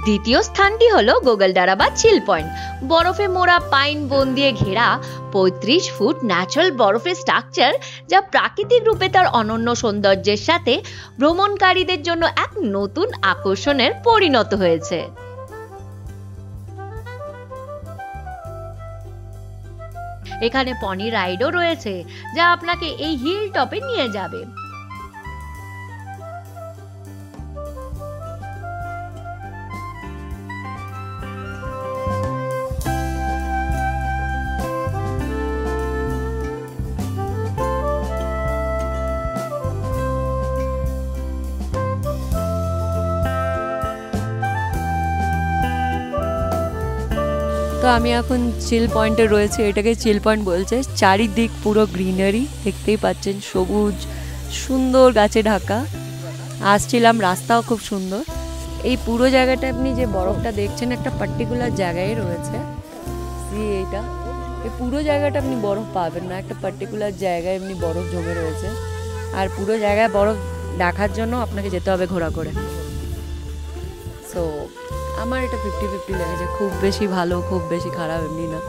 দ্বিতীয় স্থানটি হলো গোগলডারা বা চিল পয়েন্ট। বরফে মোড়া পাইন বন দিয়ে ঘেরা 35 ফুট ন্যাচারাল বরফের স্ট্রাকচার, যা প্রাকৃতিক রূপে তার অনন্য সৌন্দর্যের সাথে ভ্রমণকারীদের জন্য এক নতুন আকর্ষণের পরিণত হয়েছে। এখানে পনি রাইডও রয়েছে, যা আপনাকে এই হিল টপে নিয়ে যাবে। তো আমি এখন চিল পয়েন্টে রয়েছে, এটাকে চিল পয়েন্ট বলছে। চারিদিক পুরো গ্রিনারি, দেখতেই পাচ্ছেন, সবুজ সুন্দর গাছে ঢাকা। আসছিলাম, রাস্তাও খুব সুন্দর। এই পুরো জায়গাটা আপনি যে বরফটা দেখছেন একটা পার্টিকুলার জায়গায় রয়েছে, এইটা, এই পুরো জায়গাটা আপনি বরফ পাবেন না, একটা পার্টিকুলার জায়গায় এমনি বরফ জমে রয়েছে। আর পুরো জায়গায় বরফ দেখার জন্য আপনাকে যেতে হবে ঘোড়া করে। সো আমার এটা 50-50 লেগেছে, খুব বেশি ভালো খুব বেশি খারাপ এমনি না।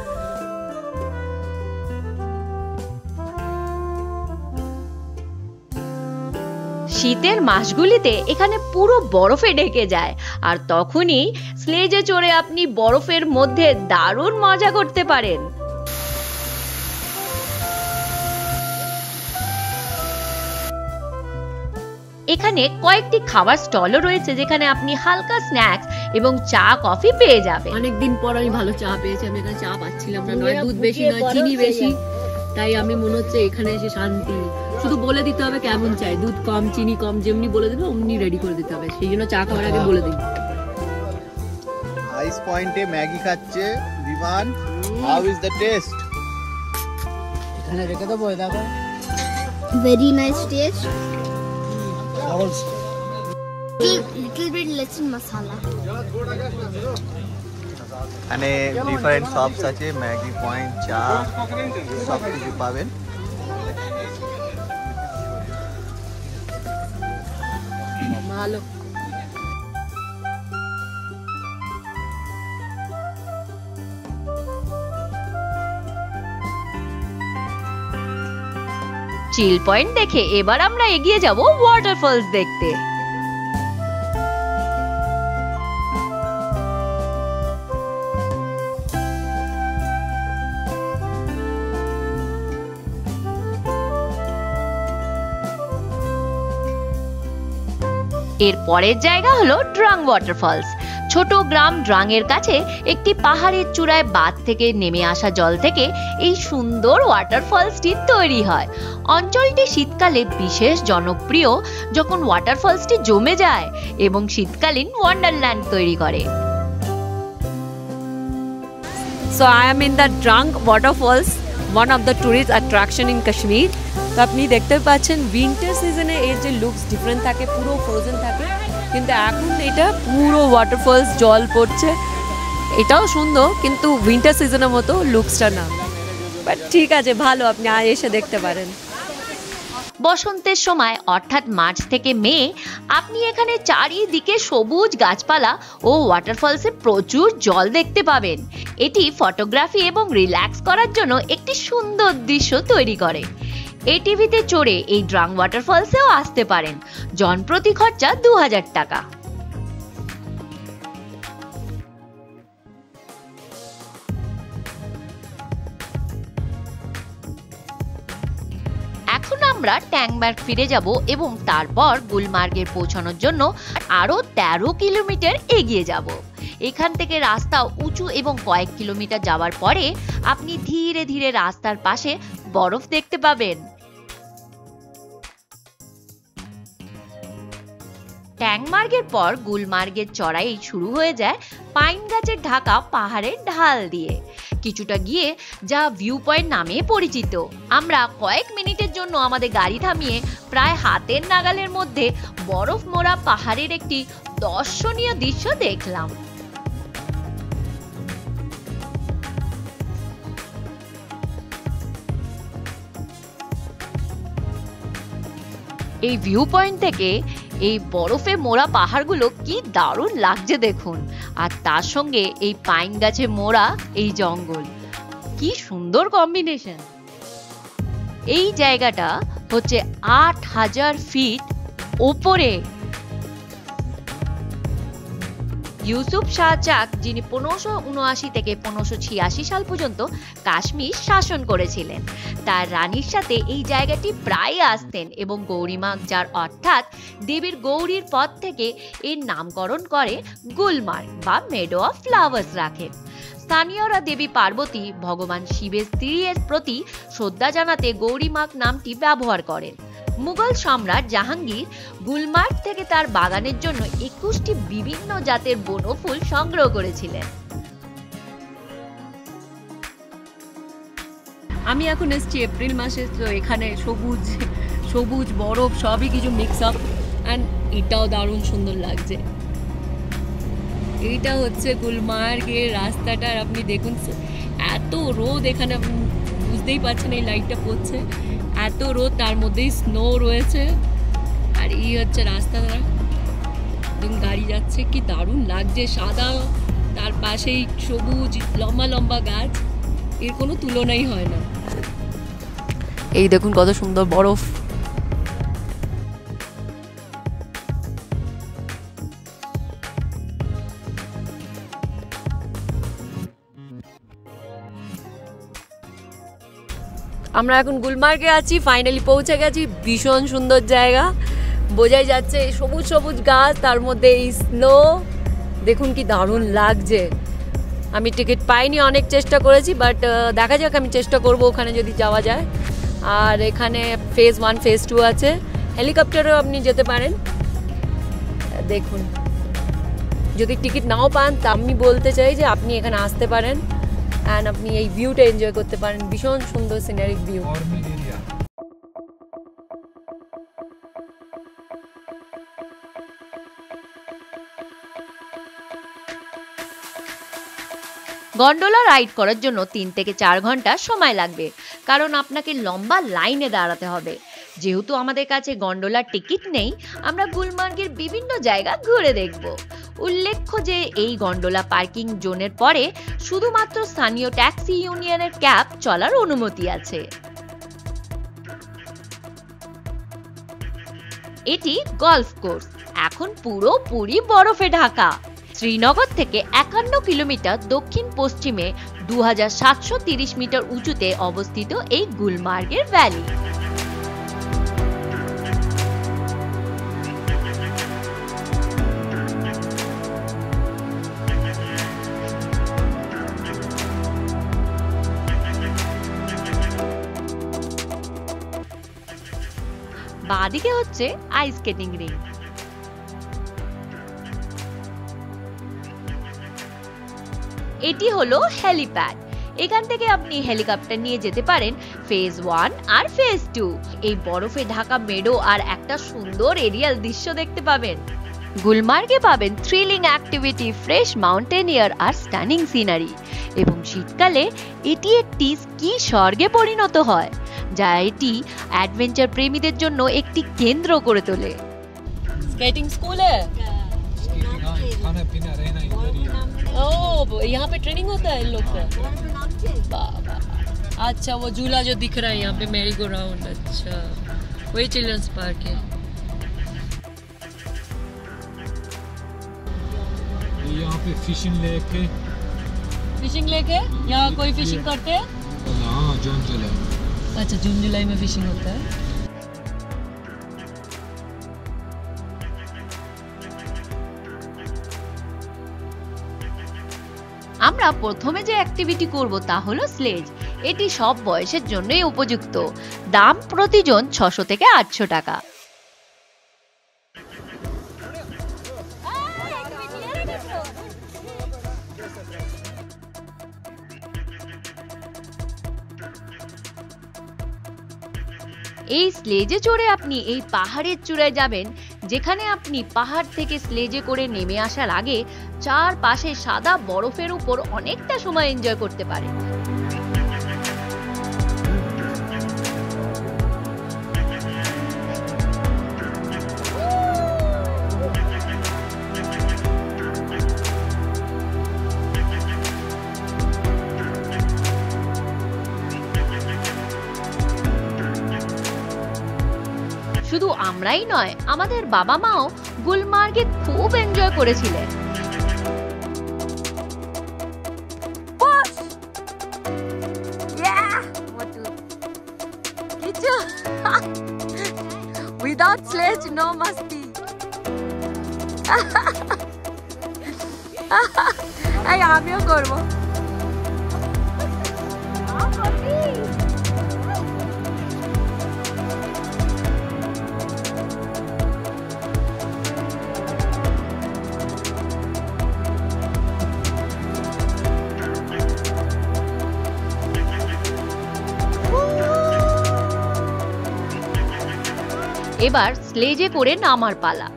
শীতের মাসগুলিতে এখানে পুরো বরফে ঢেকে যায়, আর তখনই স্লেজে চড়ে আপনি বরফের মধ্যে দারুণ মজা করতে পারেন। এখানে কয়েকটি খাবার স্টলও রয়েছে, যেখানে আপনি হালকা স্ন্যাক্স এবং চা কফি পেয়ে যাবেন। অনেকদিন পর আমি ভালো চা পেয়েছি। আমি এখানে চা পাচ্ছিলাম না, নয় দুধ বেশি নয় চিনি বেশি, তাই আমি মনে হচ্ছে এখানে এসে শান্তি। শুধু বলে দিতে হবে কেমন চাই, দুধ কম চিনি কম, যেমনি বলে দেবে অমনি রেডি করে দিতে হবে। সেই জন্য চা খাওয়ার আগে বলে দিই। আইস পয়েন্টে ম্যাগি খাচ্ছে বিমান। How is the test? এখানে রেখে দেবো, দেখো। Very nice taste. Little bit less in masala. এখানে ডিফারেন্ট শপস আছে, ম্যাগি পয়েন্ট, চা, সব কিছু পাবেন। ভালো। চিল পয়েন্ট দেখে এবার আমরা এগিয়ে যাব ওয়াটারফলস দেখতে। এর পরের জায়গা হলো ড্রাং ওয়াটারফলস। ছোট গ্রাম ড্রাং এর কাছে একটি পাহাড়ের চূড়ায় বাঁধ থেকে নেমে আসা জল থেকে এই সুন্দর ওয়াটারফলসটি তৈরি হয়। অঞ্চলটি শীতকালে বিশেষ জনপ্রিয়, যখন ওয়াটারফলসটি জমে যায় এবং শীতকালীন ওয়ান্ডারল্যান্ড তৈরি করে। So I am in the Drang waterfalls, one of the tourist attraction in Kashmir. তো আপনি দেখতে পাচ্ছেন উইন্টার সিজনে এর যে লুকস ডিফারেন্ট থাকে, পুরো ফ্রোজেন থাকে, কিন্তু এখন এটা পুরো ওয়াটারফলস জল পড়ছে। এটাও সুন্দর, কিন্তু উইন্টার সিজনের মতো লুকসটা না। বাট ঠিক আছে, ভালো, আপনি এসে দেখতে পারেন। বসন্তের সময় অর্থাৎ মার্চ থেকে মে আপনি এখানে চারিদিকে সবুজ গাছপালা ও ওয়াটারফলসে প্রচুর জল দেখতে পাবেন। এটি ফটোগ্রাফি এবং রিল্যাক্স করার জন্য একটি সুন্দর দৃশ্য তৈরি করে। এটিভিতে চড়ে এই ড্রাং ওয়াটারফলসেও আসতে পারেন। জনপ্রতি খরচা 2000 টাকা। এখন আমরা ট্যাংবার্গ ফিরে যাব এবং তারপর গুলমার্গে পৌঁছানোর জন্য আরো 13 কিলোমিটার এগিয়ে যাব। এখান থেকে রাস্তা উঁচু এবং কয়েক কিলোমিটার যাওয়ার পরে আপনি ধীরে ধীরে রাস্তার পাশে বরফ দেখতে পাবেন। ট্যাংমার্গের পর গুলমার্গের চড়াই শুরু হয়ে যায় পাইন গাছের ঢাকা পাহাড়ের ঢাল দিয়ে কিছুটা গিয়ে, যা ভিউ পয়েন্ট নামে পরিচিত। আমরা কয়েক মিনিটের জন্য আমাদের গাড়ি থামিয়ে প্রায় হাতের নাগালের মধ্যে বরফ মোড়া পাহাড়ের একটি দর্শনীয় দৃশ্য দেখলাম। এই ভিউ পয়েন্ট থেকে এই বরফে মোড়া পাহাড়গুলো কি দারুণ লাগছে দেখুন, আর তার সঙ্গে এই পাইন গাছে মোড়া এই জঙ্গল, কি সুন্দর কম্বিনেশন। এই জায়গাটা হচ্ছে 8000 ফিট ওপরে। ইউসুফ শাহ চাক, যিনি 1579 থেকে 1586 সাল পর্যন্ত কাশ্মীর শাসন করেছিলেন, তার রানীর সাথে এই জায়গাটি প্রায় আসতেন এবং গৌরীমা, যার অর্থাৎ দেবীর গৌরীর পদ থেকে এর নামকরণ করে গুলমার্গ বা মেডো অফ ফ্লাওয়ার্স রাখেন। স্থানীয়রা দেবী পার্বতী, ভগবান শিবের স্ত্রীর প্রতি শ্রদ্ধা জানাতে গৌরীমার্গ নামটি ব্যবহার করেন। মুঘল সম্রাট জাহাঙ্গীর গুলমার্গ থেকে তার বাগানের জন্য 21টি বিভিন্ন জাতের বনফুল সংগ্রহ করেছিলেন। আমি এখন এসেছি এপ্রিল মাসে, তো এখানে সবুজ সবুজ বরফ সবই কিছু মিক্স আপ, অ্যান্ড এটাও দারুণ সুন্দর লাগছে। এইটা হচ্ছে গুলমার্গের রাস্তাটা, আর আপনি দেখুন এত রোদ এখানে, বুঝতেই পারছেন এই লাইটটা পড়ছে, এত রোদ, তার মধ্যেই স্নো রয়েছে, আর এই হচ্ছে রাস্তাটা, দেখুন গাড়ি যাচ্ছে, কি দারুণ লাগছে, সাদা, তার পাশেই সবুজ লম্বা লম্বা গাছ, এর কোনো তুলনাই হয় না। এই দেখুন কত সুন্দর বরফ। আমরা এখন গুলমার্গে আছি, ফাইনালি পৌঁছে গেছি। ভীষণ সুন্দর জায়গা, বোঝাই যাচ্ছে সবুজ সবুজ গাছ, তার মধ্যে এই স্নো, দেখুন কি দারুণ লাগছে। আমি টিকিট পাইনি, অনেক চেষ্টা করেছি, বাট দেখা যাক, আমি চেষ্টা করব ওখানে যদি যাওয়া যায়। আর এখানে ফেজ 1 ফেজ 2 আছে, হেলিকপ্টারেও আপনি যেতে পারেন। দেখুন, যদি টিকিট নাও পান তা আমি বলতে চাই যে আপনি এখানে আসতে পারেন, অ্যান্ড আপনি এই ভিউটা এনজয় করতে পারেন, ভীষণ সুন্দর সিনারিক ভিউ। গন্ডোলা রাইড করার জন্য 3 থেকে 4 ঘন্টা সময় লাগবে, কারণ আপনাকে লম্বা লাইনে দাঁড়াতে হবে। যেহেতু আমাদের কাছে গন্ডোলার টিকিট নেই, আমরা গুলমার্গের বিভিন্ন জায়গা ঘুরে দেখব। উল্লেখ্য যে এই গন্ডোলা পার্কিং জোনের পরে শুধুমাত্র স্থানীয় ট্যাক্সি ইউনিয়নের ক্যাব চলার অনুমতি আছে। এটি গলফ কোর্স, এখন পুরোপুরি বরফে ঢাকা। শ্রীনগর থেকে 51 কিলোমিটার দক্ষিণ পশ্চিমে 2730 মিটার উঁচুতে অবস্থিত এই গুলমার্গের ভ্যালি। বাঁদিকে হচ্ছে আইস স্কেটিং রিং। এটি হলো হেলিপ্যাড, এখান থেকে আপনি হেলিকপ্টার নিয়ে যেতে পারেন ফেজ 1 আর ফেজ 2। এই বরফে ঢাকা মেডো আর একটা সুন্দর এরিয়াল দৃশ্য দেখতে পাবেন। গুলমার্গে পাবেন thrilling activity, fresh mountain air আর স্টানিং সিনারি, এবং শীতকালে এটি একটি স্কি স্বর্গে পরিণত হয়। যা এটি অ্যাডভেঞ্চার প্রেমীদের জন্য একটি কেন্দ্র করে তোলে। स्केटिंग स्कूल है, खाना पीना रहना इधर ही है। ओह यहाँ पे ट्रेनिंग होता है इन लोग का। अच्छा वो झूला जो दिख रहा है यहाँ पे मैरी गो राउंड, अच्छा वही चिल्ड्रंस पार्क है। यहाँ पे फिशिंग लेक है। फिशिंग लेक है, यहाँ कोई फिशिंग करते हैं? हाँ जून जुलाई। अच्छा जून जुलाई में फिशिंग होता है। আমরা প্রথমে যে অ্যাক্টিভিটি করব তা হলো স্লেজ। এটি সব বয়সের জন্যই উপযুক্ত। দাম প্রতিজন 600 থেকে 800 টাকা। এই স্লেজে চড়ে আপনি এই পাহাড়ের চূড়ায় যাবেন, যেখানে আপনি পাহাড় থেকে স্লেজে করে নেমে আসার আগে চারপাশে সাদা বরফের উপর অনেকটা সময় এনজয় করতে পারেন। শুধু আমরাই নয়, আমাদের বাবা মাও গুলমার্গে খুব এনজয় করেছিলেন। Without sledge, no masti. এই আমিও করবো। এবার স্লেজে করে নামার পালা।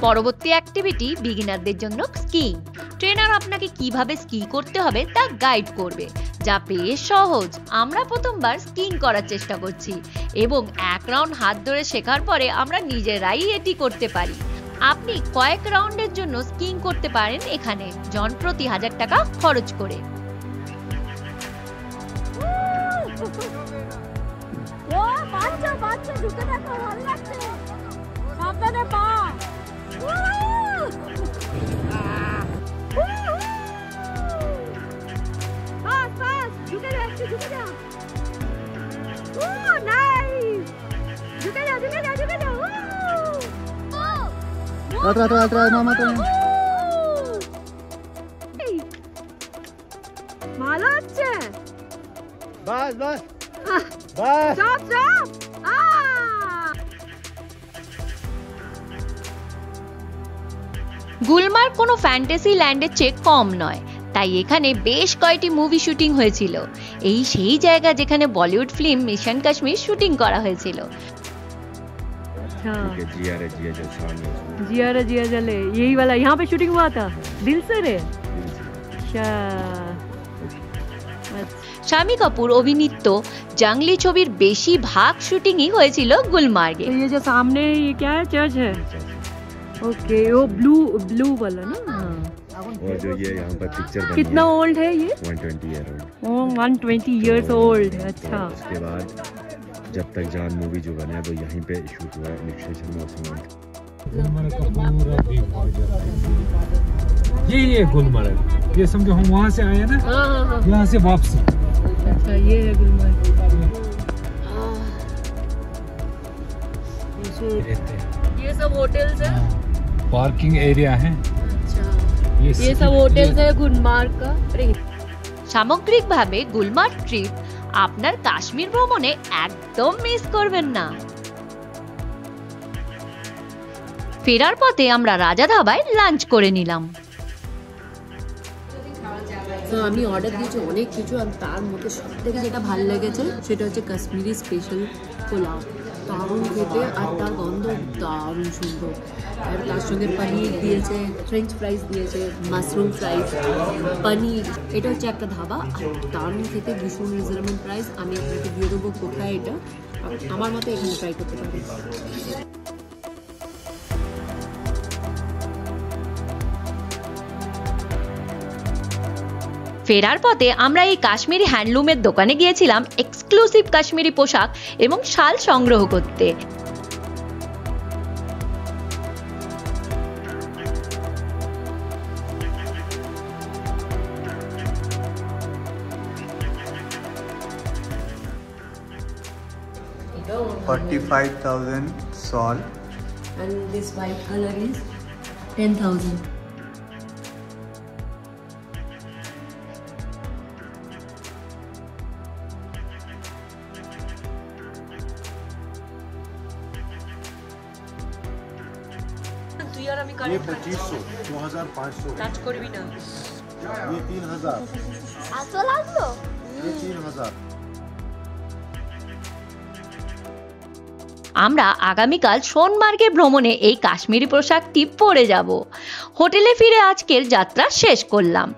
পরবর্তী অ্যাক্টিভিটি বিগিনারদের জন্য স্কিং। ট্রেনার আপনাকে কিভাবে স্কি করতে হবে তা গাইড করবে, যা বেশ সহজ। আমরা প্রথমবার স্কিং করার চেষ্টা করছি এবং এক রাউন্ড হাত ধরে শেখার পরে আমরা নিজেরাই এটি করতে পারি। আপনি কয়েক রাউন্ডের জন্য স্কিং করতে পারেন এখানে, জন প্রতি 1000 টাকা খরচ করে। ঢুকে দেখো, ভালো লাগছে। সাবধানে পা। ভালো হচ্ছে। बस बस बस Stop, stop. গুলমার্গ কোনো ফ্যান্টাসি ল্যান্ডের চেয়ে কম নয়, তাই এখানে বেশ কয়েকটি মুভি শুটিং হয়েছিল। এই সেই জায়গা যেখানে Bollywood film mission Kashmir shooting করা হয়েছিল। जिया रे जिया जले, यही वाला यहाँ पे शूटिंग हुआ था। दिल से रे। শামি কাপুর অভিনীত জঙ্গলি ছবির বেশিরভাগ শুটিংই হয়েছিল গুলমার্গে। तो ये जो सामने ये क्या है, चर्च है? ओके, वो ब्लू वाला ना। और जो ये यहाँ पर पिक्चर बनी कितना ओल्ड है ये? 120 ईयर ओल्ड। ओह 120 इयर्स ओल्ड। अच्छा। उसके बाद जब तक जान मूवी जो बना है वो यहीं पे शूट हुआ है, निक्षेशन में उसमें। गुलमर्ग का पूरा व्यू ये गुलमर्ग, ये समझो हम वहाँ से आए ना, यहाँ से वापसी। अच्छा ये है गुलमर्ग। ये सब होटल्स है, पार्किंग एरिया है। अच्छा ये सब होटल्स है गुलमर्ग का। সামগ্রিকভাবে গুলমার্গ ট্রিপ আপনার কাশ্মীর ভ্রমণে একদম মিস করবেন না। ফেরার পথে আমরা রাজা ধাবায় লাঞ্চ করে নিলাম। তো আমি অর্ডার দিয়েছি অনেক কিছু, আর তার মধ্যে সব থেকে যেটা ভালো লেগেছে সেটা হচ্ছে কাশ্মীরি স্পেশাল পোলাও। দারুণ খেতে, আর তার গন্ধ দারুণ সুন্দর। আর তার সঙ্গে পনির দিয়েছে, ফ্রেঞ্চ ফ্রাইজ দিয়েছে, মাশরুম ফ্রাইজ, পনির। এটা হচ্ছে একটা ধাবা, আর দারুণ খেতে, ভীষণ রিজনেবল প্রাইস। আমি আপনাকে দিয়ে দেবো কোথায় এটা, আমার মতো এখানে ট্রাই করতে পারেন। ফেরার পথে আমরা এই কাশ্মীরি হ্যান্ডলুমের দোকানে গিয়েছিলাম এক্সক্লুসিভ কাশ্মীরি পোশাক এবং শাল সংগ্রহ করতে। $45,000 shawl. And this white color is 10,000. ये 2500, 2500 কাজ করবি না, ये 3000, আসল আসলো ये 3000। আমরা আগামীকাল সোনমার্গে ভ্রমণে এই কাশ্মীরি পোশাকটি পরে যাব। হোটেলে ফিরে আজকের যাত্রা শেষ করলাম।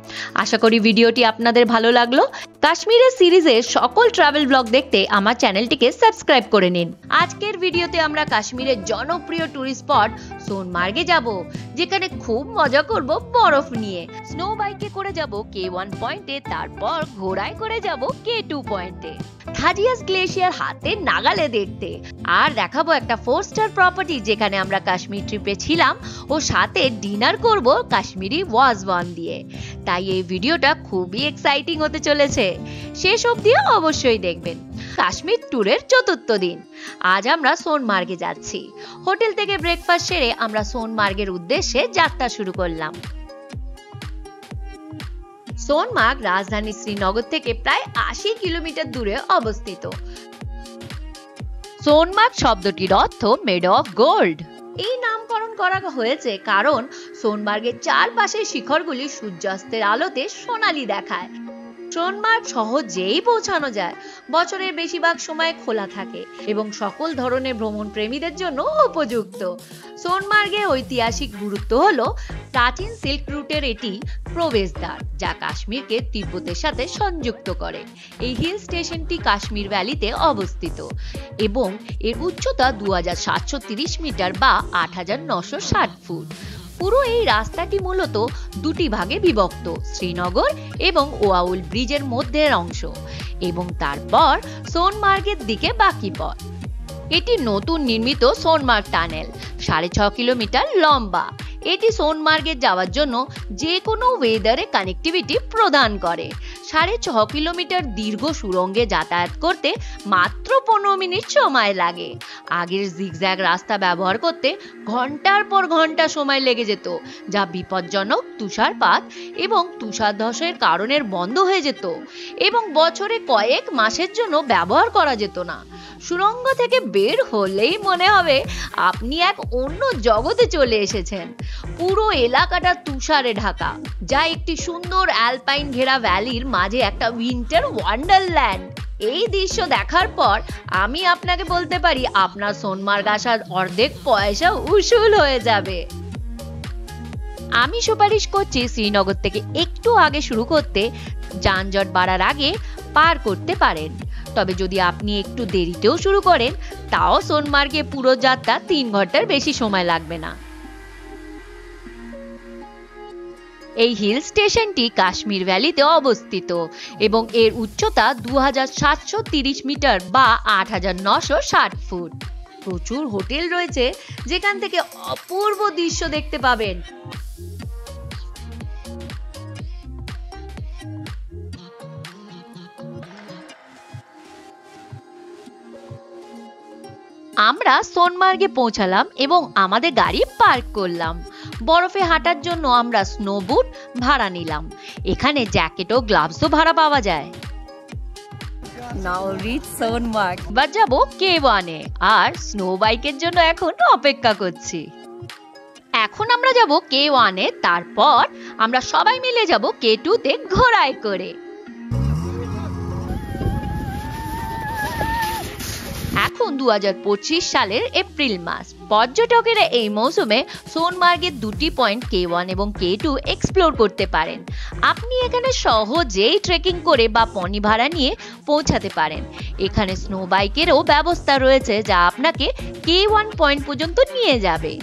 আশা করি ভিডিওটি আপনাদের ভালো লাগলো। কাশ্মীরের সিরিজের সকল ট্রাভেল ব্লগ দেখতে আমার চ্যানেলটিকে সাবস্ক্রাইব করে নিন। আজকের ভিডিওতে আমরা কাশ্মীরের জনপ্রিয় টুরিস্ট স্পট সোনমার্গে যাব, যেখানে খুব মজা করব বরফ নিয়ে। স্নো বাইকে করে যাব K1 পয়েন্টে, তারপর ঘোড়ায় করে যাব K2 পয়েন্টে। থাজিয়াস গ্লেশিয়ার হাতে নাগালে দেখতে, আর দেখাবো একটা 4 স্টার প্রপার্টি যেখানে আমরা কাশ্মীর ট্রিপে ছিলাম, ও সাথে ডিনার করব কাশ্মীরি ওয়াজওয়ান দিয়ে। তাই এই ভিডিওটা খুবই এক্সাইটিং হতে চলেছে, শেষ অবধিও অবশ্যই দেখবেন। কাশ্মীর ট্যুরের ৪র্থ দিন, আজ আমরা সোনমার্গে যাচ্ছি। হোটেল থেকে ব্রেকফাস্ট সেরে আমরা সোনমার্গের উদ্দেশ্যে যাত্রা শুরু করলাম। সোনমার্গ রাজধানী শ্রীনগর থেকে প্রায় ৮০ কিলোমিটার দূরে অবস্থিত। সোনমার্গ শব্দটির অর্থ মেড অফ গোল্ড। এই নামকরণ করা হয়েছে কারণ সোনমার্গের চারপাশের শিখরগুলি সূর্যাস্তের আলোতে সোনালী দেখায়। সোনমার্গ সহজেই পৌঁছানো যায়, বছরের বেশিরভাগ সময় খোলা থাকে এবং সকল ধরনের ভ্রমণ প্রেমীদের জন্য উপযুক্ত। সোনমার্গের ঐতিহাসিক গুরুত্ব হলো প্রাচীন সিল্ক রুটের এটি প্রবেশদ্বার, যা কাশ্মীরকে তিব্বতের সাথে সংযুক্ত করে। এই হিল স্টেশনটি কাশ্মীর ভ্যালিতে অবস্থিত এবং এর উচ্চতা 2730 মিটার বা 8960 ফুট। পুরো এই রাস্তাটি মূলত দুটি ভাগে বিভক্ত, শ্রীনগর এবং ওয়াউল ব্রিজের মধ্যের অংশ এবং তারপর সোনমার্গের দিকে বাকি পথ। এটি নতুন নির্মিত সোনমার্গ টানেল 6.5 কিলোমিটার লম্বা। এটি সোনমার্গে যাওয়ার জন্য যে কোনো ওয়েদারে কানেক্টিভিটি প্রদান করে। 6.5 কিলোমিটার দীর্ঘ সুড়ঙ্গে যাতায়াত করতে মাত্র 15 মিনিট সময় লাগে। আগের জিগজ্যাগ রাস্তা ব্যবহার করতে ঘন্টার পর ঘন্টা সময় লেগে যেত, যা বিপজ্জনক তুষারপাত এবং তুষারধসের কারণে বন্ধ হয়ে যেত এবং বছরে কয়েক মাসের জন্য ব্যবহার করা যেত না। সুড়ঙ্গ থেকে বের হলেই মনে হবে আপনি এক অন্য জগতে চলে এসেছেন। পুরো এলাকাটা তুষারে ঢাকা, যা একটি সুন্দর অ্যালপাইন ঘেরা ভ্যালির মাঝে একটা উইন্টার ওয়ান্ডারল্যান্ড। এই দৃশ্য দেখার পর আমি আপনাকে বলতে পারি আপনার সোনমার্গ আসার অর্ধেক পয়সা উসুল হয়ে যাবে। আমি সুপারিশ করছি শ্রীনগর থেকে একটু আগে শুরু করতে, যানজট বাড়ার আগে পার করতে পারেন। তবে যদি আপনি একটু দেরিতেও শুরু করেন, তাও সোনমার্গে পুরো যাত্রা 3 ঘন্টার বেশি সময় লাগবে না। এই হিল স্টেশনটি কাশ্মীর ভ্যালিতে অবস্থিত এবং এর উচ্চতা 2730 মিটার বা 8960 ফুট। প্রচুর হোটেল রয়েছে যেখান থেকে অপূর্ব দৃশ্য দেখতে পাবেন। আমরা সোনমার্গে পৌঁছালাম এবং আমাদের গাড়ি পার্ক করলাম। বরফে হাঁটার জন্য আমরা স্নো বুট ভাড়া নিলাম। এখানে জ্যাকেট ও গ্লাভসও ভাড়া পাওয়া যায়। নাও রিচ সোনমার্গ। বা যাবো K1 এ, আর স্নো বাইকের জন্য এখন অপেক্ষা করছি। এখন আমরা যাব K1 এ, তারপর আমরা সবাই মিলে যাব K2 তে ঘোড়ায় করে। এখন 2025 সালের এপ্রিল মাস। পর্যটকেরা এই মৌসুমে সোনমার্গের দুটি পয়েন্ট K1 এবং K2 এক্সপ্লোর করতে পারেন। আপনি এখানে সহজেই ট্রেকিং করে বা পনি ভাড়া নিয়ে পৌঁছাতে পারেন। এখানে স্নো বাইকেরও ব্যবস্থা রয়েছে যা আপনাকে K1 পয়েন্ট পর্যন্ত নিয়ে যাবে।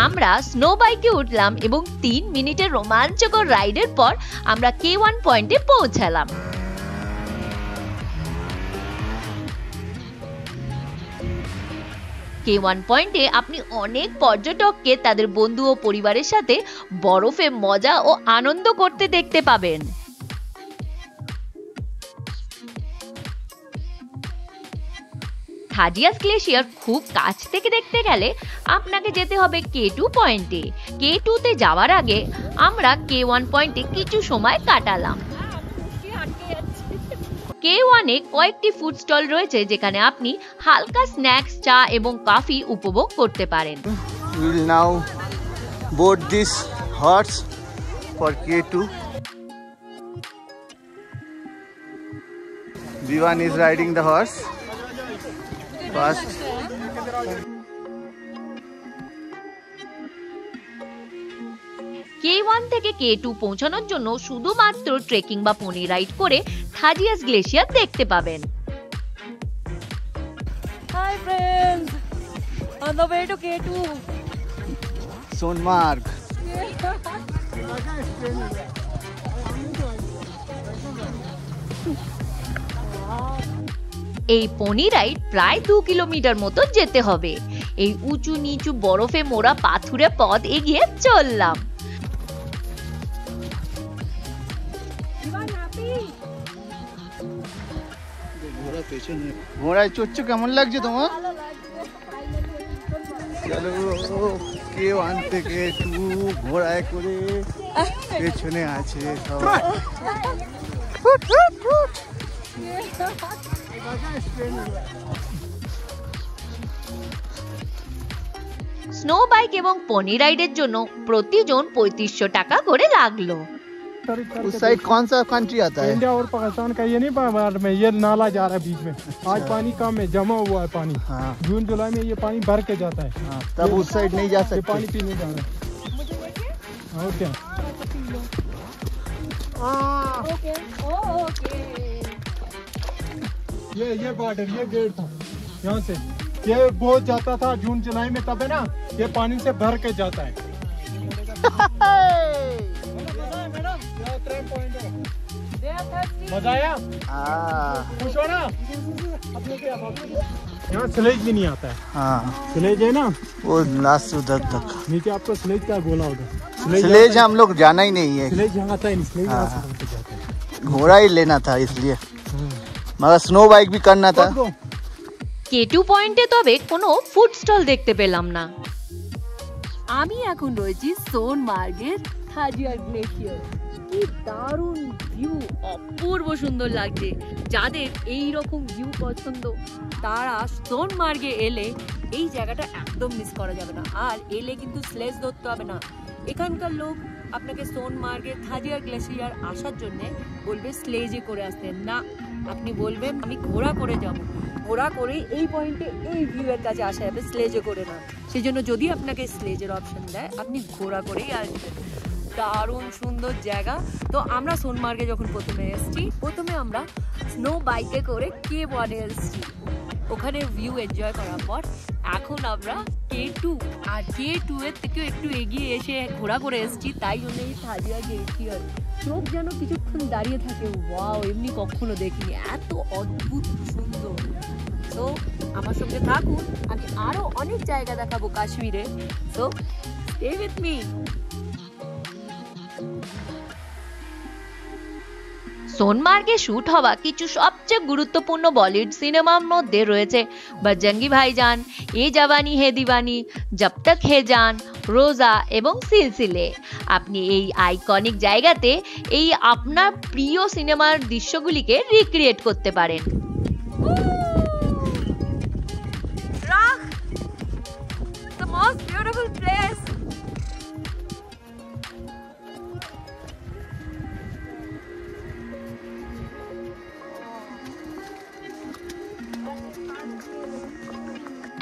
আমরা স্নো বাইকে উঠলাম এবং 3 মিনিটের রোমাঞ্চকর রাইডের পর আমরা K1 পয়েন্টে পৌঁছালাম। K1 পয়েন্টে আপনি অনেক পর্যটককে তাদের বন্ধু ও পরিবারের সাথে বরফে মজা ও আনন্দ করতে দেখতে পাবেন। থাজিয়াস গ্লেশিয়ার খুব কাছ থেকে দেখতে গেলে আপনাকে যেতে হবে K2 পয়েন্টে। K2 তে যাওয়ার আগে আমরা K1 পয়েন্টে কিছু সময় কাটালাম। K1 এ কয়েকটি ফুড স্টল রয়েছে যেখানে আপনি হালকা স্ন্যাক্স, চা এবং কফি উপভোগ করতে পারেন। We will now board this horse for K2. Vivan is riding the horse. First. K1 থেকে K2 পৌঁছানোর জন্য শুধুমাত্র ট্রেকিং বা পনি রাইড করে থাজিয়াস গ্লেশিয়ার দেখতে পাবেন। Hi friends, on the way to K2. Sonmarg. এই পনি রাইড প্রায় 2 কিলোমিটার মতো যেতে হবে। এই উঁচু নিচু বরফে মোড়া পাথুরে পথ এগিয়ে চললাম। ঘোড়ায় চড়ছো, কেমন লাগছে তোমার? চলো K1 থেকে K2 ঘোড়ায় করে, পেছনে আছে সবাই। স্নো বাইক এবং পনি রাইডের জন্য প্রতিজন 3500 টাকা করে লাগলো। उस साइड कौन सा कंट्री आता है? इंडिया और पाकिस्तान का ये नहीं बाहर में, ये नाला जा रहा है बीच में। आज पानी कम है, जमा हुआ है पानी। हाँ। जून जुलाई में ये पानी भर के जाता है। हाँ, तब उस साइड नहीं जा सकते। पानी पीने जाना है। ओके ये बॉर्डर, ये गेट था यहाँ से। ये बहुत जाता था जून जुलाई में, तब है ना, ये पानी से भर के जाता है। मजा आया? खुश हो ना? यहाँ स्लेज भी नहीं आता है। हाँ, स्लेज है ना, वो लास्ट उधर तक। नीचे आपको स्लेज का गोला होगा। स्लेज हम लोग जाना ही नहीं है। स्लेज यहाँ आता है नहीं, स्लेज यहाँ हाँ। से होके जाता है। घोड़ा ही लेना था इसलिए, मगर स्नो बाइक भी करना था। K2 পয়েন্টে তবে কোনো ফুড স্টল দেখতে পেলাম না। আমি এখন রয়েছি সোনমার্গের থাজিয়াস গ্লেশিয়ার। কি দারুণ ভিউ, অপূর্ব সুন্দর লাগছে। যাদের এই রকম ভিউ পছন্দ তারা সোনমার্গে এলে এই জায়গাটা একদম মিস করা যাবে না। আর এলে কিন্তু স্লেজ ধরতে হবে না। এখানকার লোক আপনাকে সোনমার্গের থাজিয়াস গ্লেশিয়ার আসার জন্য বলবে স্লেজে করে আসতে, না আপনি বলবেন আমি ঘোড়া করে যাব। ঘোড়া করে এই পয়েন্টে এই ভিউয়ের কাছে আসা যাবে, স্লেজে করে না। সেই জন্য যদি আপনাকে স্লেজের অপশন দেয় আপনি ঘোড়া করেই আসবেন। দারুণ সুন্দর জায়গা। তো আমরা সোনমার্গে যখন প্রথমে এসেছি, প্রথমে আমরা স্নো বাইকে করে K1 এ এসেছি। ওখানে ভিউ এনজয় করার পর এখন আমরা K2 আর K2 এর থেকে একটু এগিয়ে এসে ঘোড়া করে এসেছি। তাই জন্য এই থাজিয়াস গ্লেশিয়ার চোখ যেন কিছুক্ষণ দাঁড়িয়ে থাকে। ওয়াও, এমনি কখনো দেখিনি, এত অদ্ভুত সুন্দর। তো আমার সঙ্গে থাকুন, আমি আরো অনেক জায়গা দেখাবো কাশ্মীরে। So stay with me. সোনমার্গে শুট হওয়া কিছু সবচেয়ে গুরুত্বপূর্ণ বলিউড সিনেমার মধ্যে রয়েছে বজরঙ্গি ভাইজান, এ জাওয়ানি হে দিওয়ানি, জব তক হে জান, রোজা এবং সিলসিলে। আপনি এই আইকনিক জায়গাতে এই আপনার প্রিয় সিনেমার দৃশ্যগুলিকে রিক্রিয়েট করতে পারেন।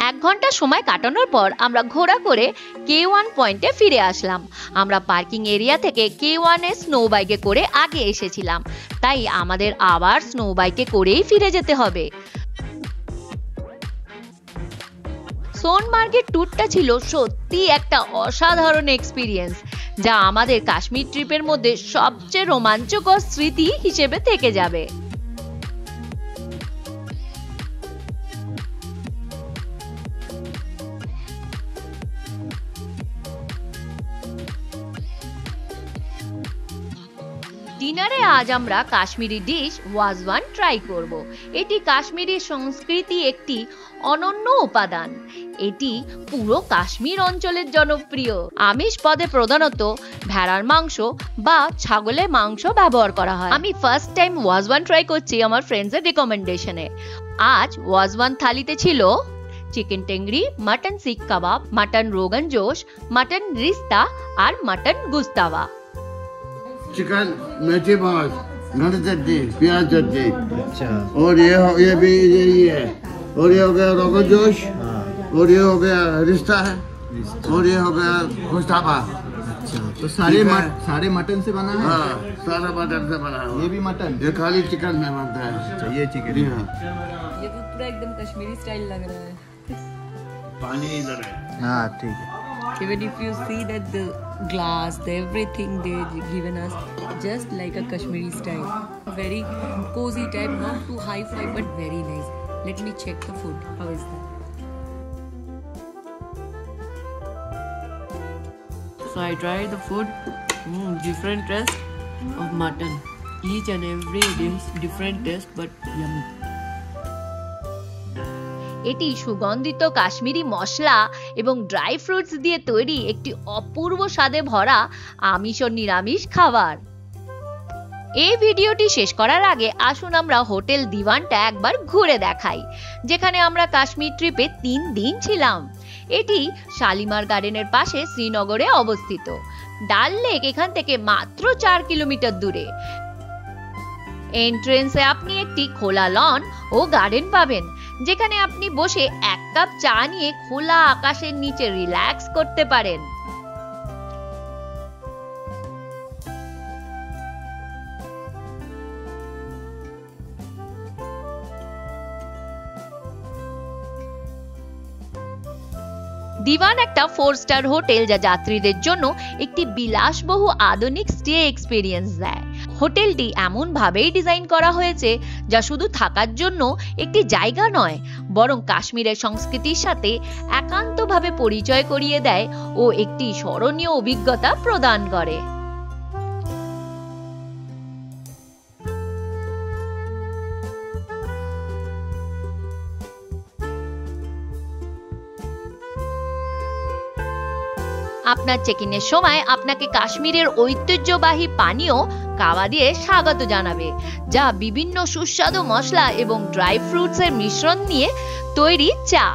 1 ঘন্টা সময় কাটানোর পর আমরা ঘোড়া করে K1 পয়েন্টে ফিরে আসলাম। আমরা পার্কিং এরিয়া থেকে K1 এর স্নো বাইকে করে আগে এসেছিলাম, তাই আমাদের আবার স্নো বাইকে করেই ফিরে যেতে হবে। সোনমার্গের ট্যুরটা ছিল সত্যি একটা অসাধারণ এক্সপিরিয়েন্স, যা আমাদের কাশ্মীর ট্রিপের মধ্যে সবচেয়ে রোমাঞ্চকর স্মৃতি হিসেবে থেকে যাবে। ডিনারে আজ আমরা কাশ্মীরি ডিশ ওয়াজওয়ান ট্রাই করব। এটি কাশ্মীরি সংস্কৃতি একটি অনন্য উপাদান। এটি পুরো কাশ্মীর অঞ্চলের জনপ্রিয়। আমিষ পদে প্রধানত ভেড়ার মাংস বা ছাগলের মাংস ব্যবহার করা হয়। আমি ফার্স্ট টাইম ওয়াজওয়ান ট্রাই করছি আমার ফ্রেন্ডসের রিকমেন্ডেশনে। আজ ওয়াজওয়ান থালিতে ছিল চিকেন টেংরি, মাটন শিক কাবাব, মাটন রোগন জোশ, মাটন রিস্তা আর মাটন গুস্তাवा। चिकन मेथी भात, घनी चटनी, प्याज चटनी, अच्छा, और ये भी यही है, और ये हो गया रोगन जोश, और ये हो गया रिश्ता है, और ये हो गया गुस्तावा। अच्छा, तो सारे मटन से बना है? हाँ, सारा मटन से बना है। ये भी मटन? ये खाली चिकन में बनता है। अच्छा, ये चिकन। हाँ, ये तो पूरा एकदम कश्मीरी स्टाइल लग रहा है। पानी इधर है। हाँ, ठीक है। Even if you see that the glass, everything they given us just like a Kashmiri style, very cozy type, not too high-fi but very nice. Let me check the food. How is that? So I tried the food. Different taste of mutton. Each and every dish different taste but yummy. এটি সুগন্ধিত কাশ্মীরি মশলা এবং dry fruits দিয়ে তৈরি একটি অপূর্ব স্বাদে ভরা আমিষ ও নিরামিষ খাবার। এই ভিডিওটি শেষ করার আগে আসুন আমরা হোটেল দিওয়ানটা একবার ঘুরে দেখাই, যেখানে আমরা কাশ্মীর ট্রিপে 3 দিন ছিলাম। এটি শালিমার গার্ডেনের পাশে শ্রীনগরে অবস্থিত। ডাল লেক এখান থেকে মাত্র 4 কিলোমিটার দূরে। এন্ট্রেন্সে আপনি একটি খোলা লন ও গার্ডেন পাবেন, যেখানে আপনি বসে 1 কাপ চা নিয়ে খোলা আকাশের নিচে রিল্যাক্স করতে পারেন। দিওয়ান একটা 4 স্টার হোটেল, যা যাত্রীদের জন্য একটি বিলাসবহুল আধুনিক স্টে এক্সপেরিয়েন্স দেয়। হোটেলটি এমন ভাবেই ডিজাইন করা হয়েছে যা শুধু থাকার জন্য একটি জায়গা নয়, বরং কাশ্মীরের সংস্কৃতির সাথে একান্তভাবে পরিচয় করিয়ে দেয় ও একটি স্মরণীয় অভিজ্ঞতা প্রদান করে। আপনার চেক-ইনের সময় আপনাকে কাশ্মীরের ঐতিহ্যবাহী পানীয় কাওয়া দিয়ে স্বাগত জানাবে, যা বিভিন্ন সুস্বাদু মশলা এবং ড্রাই ফ্রুটসের মিশ্রণ নিয়ে তৈরি চা।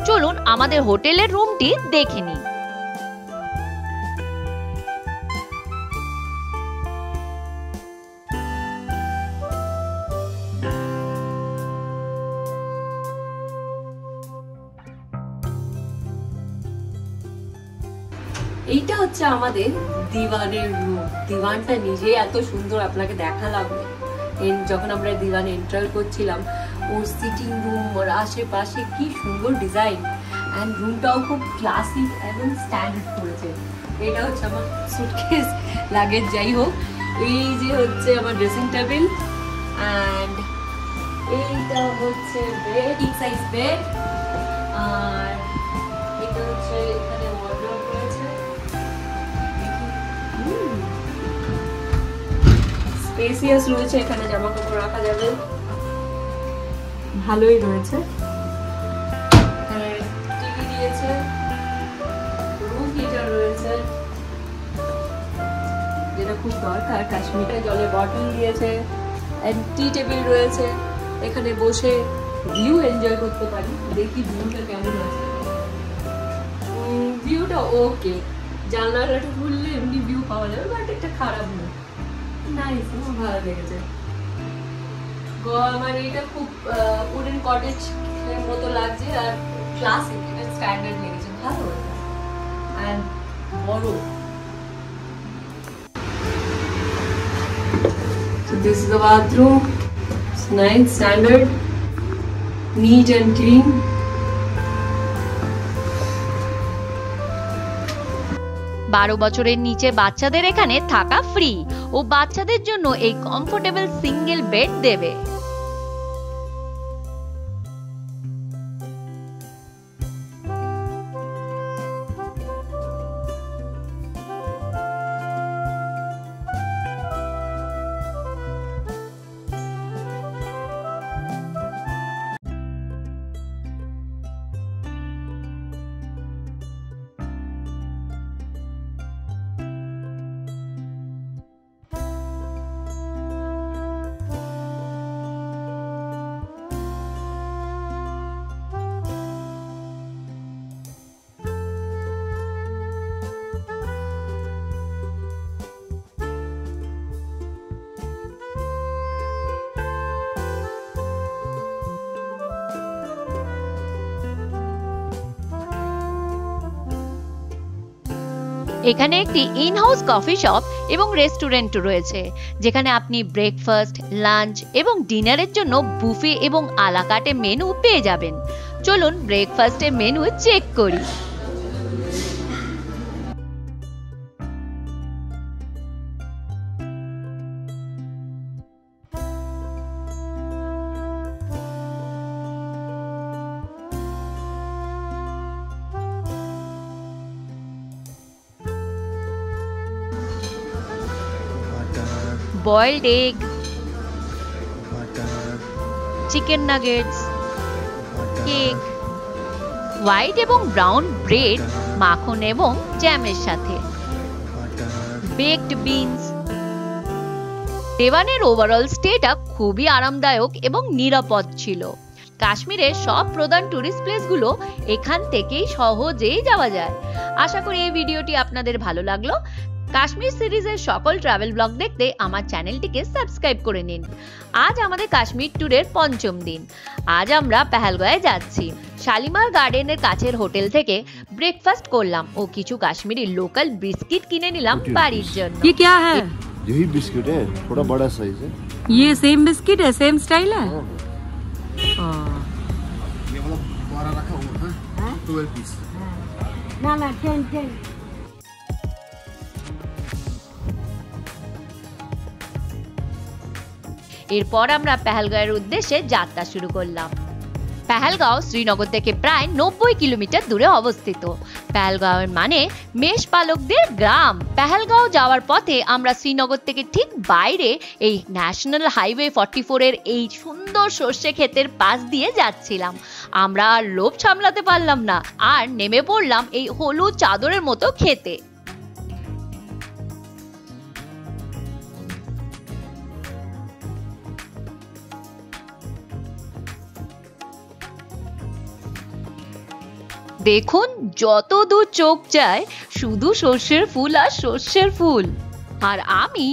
চলুন আমাদের হোটেলের রুমটি দেখে নিই। এইটা হচ্ছে আমাদের দিওয়ানের রুম। দিওয়ানটা নিজে এত সুন্দর, আপনাকে দেখালাম যখন আমরা দিওয়ানে এন্টার করছিলাম। ওর সিটিং রুম, ওর আশেপাশে কি সুন্দর ডিজাইন, অ্যান্ড রুমটাও খুব ক্লাসিক এবং স্ট্যান্ডার্ড করেছে। এটা হচ্ছে আমার সুটকেস লাগেজ, যাই হোক। এই যে হচ্ছে আমার ড্রেসিং টেবিল, অ্যান্ড এইটা হচ্ছে বেড, কিং সাইজ বেড, আর এটা হচ্ছে এখানে ওয়ার্ডরোব রয়েছে। স্পেসিয়াস রয়েছে, এখানে জামা কাপড় রাখা যাবে, ভালোই রয়েছে। এখানে খুব দরকার। কাশ্মীরে জলের বটল দিয়েছে, টি টেবিল রয়েছে, এখানে বসে ভিউ এনজয় করতে পারি। দেখি ভিউটা কেমন আছে। ভিউটা ওকে, জানলাটা খুললে এমনি ভিউ পাওয়া যাবে, বাট এটা খারাপ না, নাইস, আমার ভালো লেগেছে। মানে এটা খুব উডেন কটেজ মতো লাগছে আর ক্লাসিক, এটা স্ট্যান্ডার্ড লেগেছে, ভালো এন্ড বড়। So this is the bathroom. It's nice, standard, neat and clean. 12 বছরের নিচে বাচ্চাদের এখানে থাকা ফ্রি ও বাচ্চাদের জন্য এই কমফোর্টেবল সিঙ্গেল বেড দেবে। এখানে একটি ইন হাউস কফি শপ এবং রেস্টুরেন্ট রয়েছে, যেখানে আপনি ব্রেকফাস্ট, লাঞ্চ এবং ডিনারের জন্য বুফে এবং আলা কার্টে মেনু পেয়ে যাবেন। চলুন ব্রেকফাস্টের মেনু চেক করি। Boiled egg, chicken nuggets, cake, white এবং ব্রাউন ব্রেড মাখন এবং জ্যামের সাথে, বেকড বিনস। দেওয়ানের ওভারঅল স্টেটা খুবই আরামদায়ক এবং নিরাপদ ছিল। কাশ্মীরের সব প্রধান টুরিস্ট প্লেসগুলো এখান থেকেই সহজেই যাওয়া যায়। আশা করি এই ভিডিওটি আপনাদের ভালো লাগলো। কাশ্মীর সিরিজের সকল ট্রাভেল ব্লগ দেখতে আমার চ্যানেলটিকে সাবস্ক্রাইব করে নিন। আজ আমাদের কাশ্মীর ট্যুরের পঞ্চম দিন। আজ আমরা পেহেলগাঁওয়ে যাচ্ছি। শালিমার গার্ডেনের কাছের হোটেল থেকে ব্রেকফাস্ট করলাম ও কিছু কাশ্মীরি লোকাল বিস্কিট কিনে নিলাম বাড়ির জন্য। ये क्या है? यही बिस्किट है, थोड़ा बड़ा साइज है। ये सेम बिस्किट है, सेम स्टाइल है। ये वाला 12 रखा हुआ है, 12 पीस। ना 10। এরপর আমরা পেহেলগাঁওয়ের উদ্দেশ্যে যাত্রা শুরু করলাম। পেহেলগাঁও শ্রীনগর থেকে প্রায় 90 কিলোমিটার দূরে অবস্থিত। পেহেলগাঁওয়ের মানে মেষপালকদের গ্রাম। পেহেলগাঁও যাওয়ার পথে আমরা শ্রীনগর থেকে ঠিক বাইরে এই ন্যাশনাল হাইওয়ে 44 এর এই সুন্দর সর্ষে ক্ষেতের পাশ দিয়ে যাচ্ছিলাম। আমরা আর লোভ সামলাতে পারলাম না আর নেমে পড়লাম এই হলুদ চাদরের মতো খেতে। দেখুন যত দূর চোখ যায় শুধু সর্ষের ফুল আর সর্ষের ফুল, আর আমি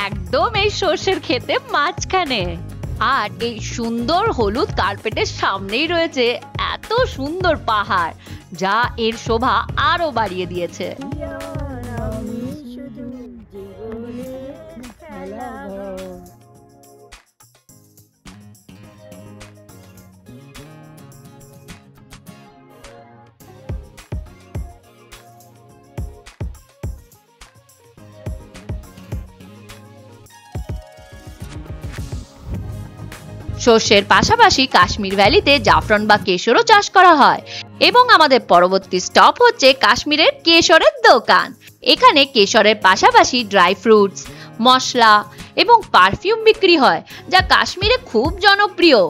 একদম এই সর্ষের ক্ষেতে মাঝখানে। আর এই সুন্দর হলুদ কার্পেটের সামনেই রয়েছে এত সুন্দর পাহাড়, যা এর শোভা আরো বাড়িয়ে দিয়েছে। সর্ষের পাশাপাশি কাশ্মীর ভ্যালিতে জাফরান বা কেশরও চাষ করা হয় এবং আমাদের পরবর্তী স্টপ হচ্ছে কাশ্মীরের কেশরের দোকান। এখানে কেশরের পাশাপাশি ড্রাই ফ্রুটস, মশলা এবং পারফিউম বিক্রি হয়, যা কাশ্মীরে খুব জনপ্রিয়।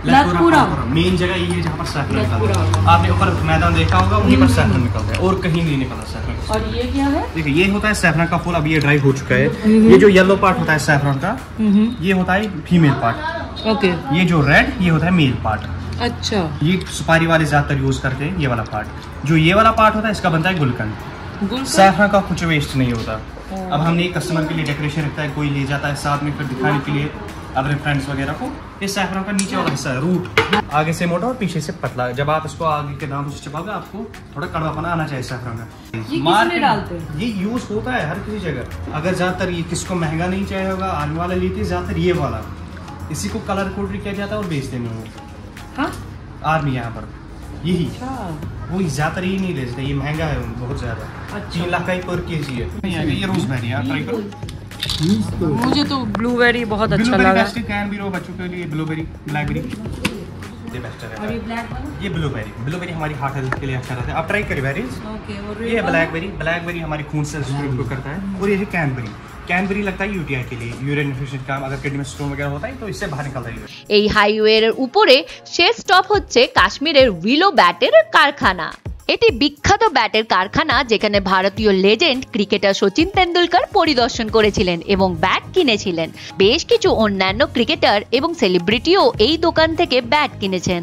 लतपुरा मेन जगह ये है जहाँ पर सैफरन निकलता है। आपने ऊपर मैदान देखा होगा, वहीं पर सैफरन निकलता है और कहीं नहीं निकलता सैफरन। और ये क्या है? देखिए ये होता है सैफरन का फूल, अब ये ड्राई हो चुका है। ये जो येलो पार्ट होता है सैफरन का, ये होता है फीमेल पार्ट। ओके। ये जो रेड, ये होता है मेल पार्ट। अच्छा। ये सुपारी वाले ज्यादातर यूज करते हैं ये वाला पार्ट। जो ये वाला पार्ट होता है इसका बनता है गुलकंद। सैफरन का कुछ वेस्ट नहीं होता। अब हमने कस्टमर के लिए डेकोरेशन रखता है, कोई ले जाता है साथ में फिर दिखाने के लिए अपने फ्रेंड्स वगैरह को। ये सैफरन का नीचे वाला हिस्सा है, रूट आगे से मोटा और पीछे से पतला। जब आप इसको आगे के दांतों से चबाओगे आपको थोड़ा कड़वापना आना चाहिए सैफरन का। ये किसमें डालते हैं? ये यूज होता है हर किसी जगह। अगर ज्यादातर ये किसको महंगा नहीं चाहिए होगा, आर्मी वाला लेते हैं ज्यादातर ये वाला। इसी को कलर कोड किया जाता है और बेचते नहीं हो आर्मी यहाँ पर। यही वो ज्यादातर ही नहीं लेते, ये महंगा है बहुत ज्यादा। 3 लाख का ही पर केजी है। ये रोजमेरी है, ट्राई करो। मुझे तो ब्लूबेरी बहुत अच्छा लगा। कैन भी रो बच्चों के लिए, ब्लूबेरी, ब्लैकबेरी ये बेस्ट है। और ये ब्लैक, ये ब्लूबेरी हमारी हार्ट हेल्थ के लिए अच्छा रहता है। आप ट्राई करिए बेरीज। ओके। ये ब्लैकबेरी हमारी खून से को करता है। और ये है कैनबेरी लगता है यूटीआई के लिए, यूरिन इन्फेक्शन का। अगर किडनी में स्टोन वगैरह होता है तो इससे बाहर निकलता है। এই হাইওয়ের উপরে শেষ স্টপ হচ্ছে কাশ্মীরের উইলো ব্যাটের কারখানা। এটি বিখ্যাত ব্যাটের কারখানা যেখানে ভারতীয় লেজেন্ড ক্রিকেটার সচিন তেন্ডুলকর পরিদর্শন করেছিলেন এবং ব্যাট কিনেছিলেন। বেশ কিছু অন্যান্য ক্রিকেটার এবং সেলিব্রিটিও এই দোকান থেকে ব্যাট কিনেছেন।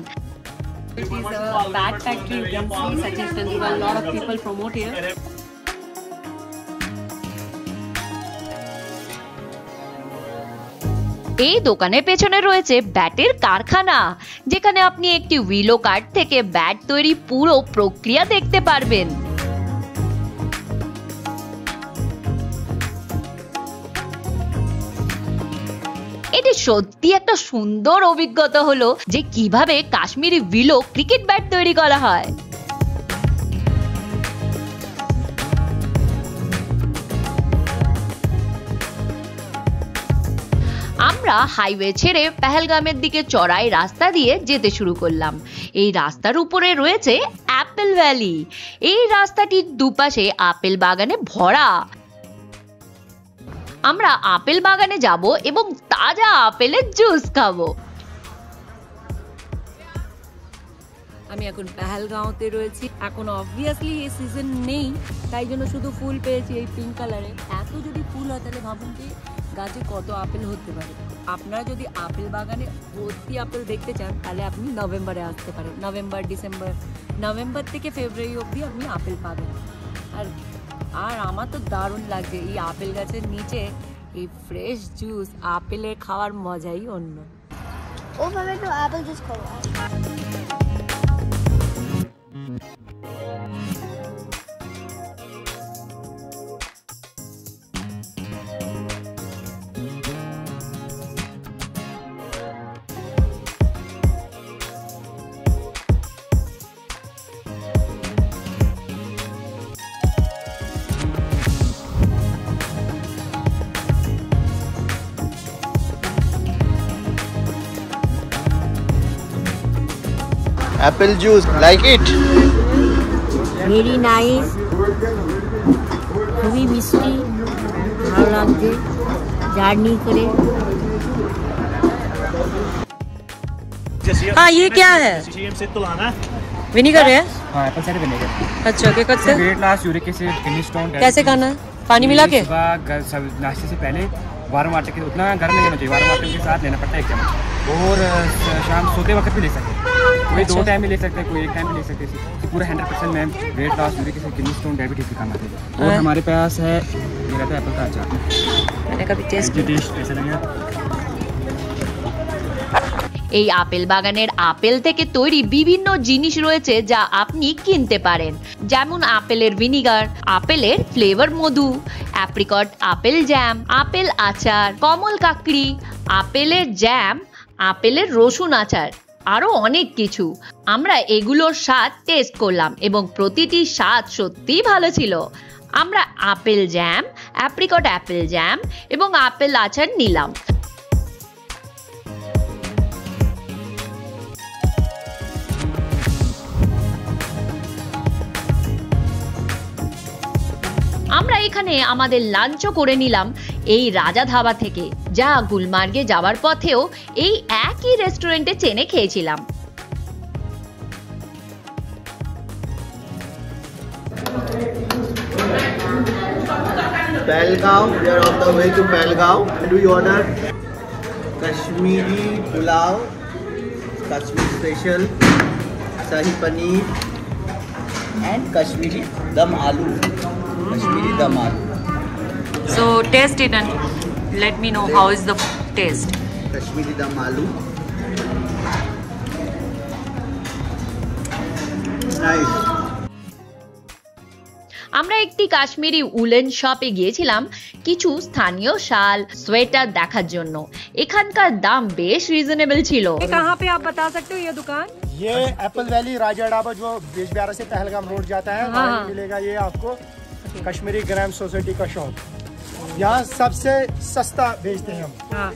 এই দোকানের পেছনে রয়েছে ব্যাটের কারখানা, যেখানে আপনি একটি উইলো কাঠ থেকে ব্যাট তৈরি পুরো প্রক্রিয়া দেখতে পারবেন। এটি সত্যি একটা সুন্দর অভিজ্ঞতা হলো যে কিভাবে কাশ্মীরি উইলো ক্রিকেট ব্যাট তৈরি করা হয়। আমরা হাইওয়ে ছেড়ে পেহেলগামের দিকে চড়াই রাস্তা দিয়ে যেতে শুরু করলাম। এই রাস্তার উপরে রয়েছে অ্যাপেল ভ্যালি। এই রাস্তাটির দুপাশে আপেল বাগানে ভরা। আমরা আপেল বাগানে যাব এবং তাজা আপেলের জুস খাবো। আমি এখন পেহেলগাঁওতে রয়েছি। এখন অবভিয়াসলি এই সিজন নেই, তাই জন্য শুধু ফুল পেয়েছি এই পিঙ্ক কালারে। এত যদি ফুল হয় তাহলে ভাবুন যে গাছে কত আপেল হতে পারে। আপনারা যদি আপেল বাগানে ভর্তি আপেল দেখতে চান তাহলে আপনি নভেম্বরে আসতে পারেন। নভেম্বর থেকে ফেব্রুয়ারি অবধি আপনি আপেল পাবেন। আর আমার তো দারুণ লাগছে এই আপেল গাছের নিচে এই ফ্রেশ জুস। আপেলের খাওয়ার মজাই অন্য। ওভাবে তো আপেল জুস খাবো। Apple juice, like it? Very nice. খুবই মিষ্টি, ভালো লাগছে জার্নি করে। हाँ ये क्या है? विनेगर है? हाँ एप्पल साइडर विनेगर। अच्छा क्या करते हैं? Great last uric acid, kidney stone. कैसे खाना है? पानी मिला के? नाश्ते से पहले वार्म वाटर के उतना गर्म नहीं होना चाहिए, वार्म वाटर के साथ लेना पड़ता है 1 चम्मच। और शाम सोते वक्त भी ले सकते हैं, कोई 2 टाइम भी ले सकते हैं, कोई 1 टाइम भी ले सकते हैं। पूरा 100% ma'am weight loss, uric acid, kidney stone, diabetes के काम आते हैं। और हमारे पास है ये रहता है एप्पल का अचार। मैंने कभी टेस्ट कैसे लगे? এই আপেল বাগানের আপেল থেকে তৈরি বিভিন্ন জিনিস রয়েছে যা আপনি কিনতে পারেন, যেমন আপেলের ভিনিগার, আপেলের ফ্লেভার মধু, অ্যাপ্রিকট আপেল জ্যাম, আপেল আচার, কমল কাকড়ি, আপেলের জ্যাম, আপেলের রসুন আচার, আরো অনেক কিছু। আমরা এগুলোর স্বাদ টেস্ট করলাম এবং প্রতিটি স্বাদ সত্যিই ভালো ছিল। আমরা apple jam, apricot apple jam এবং আপেল আচার নিলাম। আমরা এই এখানে আমাদের লাঞ্চও করে নিলাম এই রাজা ধাবা থেকে, যা গুলমার্গে যাওয়ার পথেও এই একই রেস্টুরেন্টে চেনে খেয়েছিলাম। Pahalgam, we are on the way to Pahalgam and we ordered Kashmiri pulao, Kashmir special, Shahi paneer and Kashmiri dum aloo. Kashmiri dum aloo. So taste it and let me know how is the taste. Kashmiri dum aloo. Nice. আমরা একটি Kashmiri woollen শপে গিয়েছিলাম কিছু স্থানীয় শাল sweater দেখার জন্য। এখানকার দাম বেশ রিজনেবল ছিল। कहाँ पे आप बता सकते हो ये दुकान? ये एप्पल वैली राजा ढाबा जो बेजबिहारा से पहलगाम रोड जाता है, वहाँ मिलेगा ये आपको कश्मीरी ग्राम सोसाइटी का शॉप। यहाँ सबसे सस्ता बेचते हैं हम।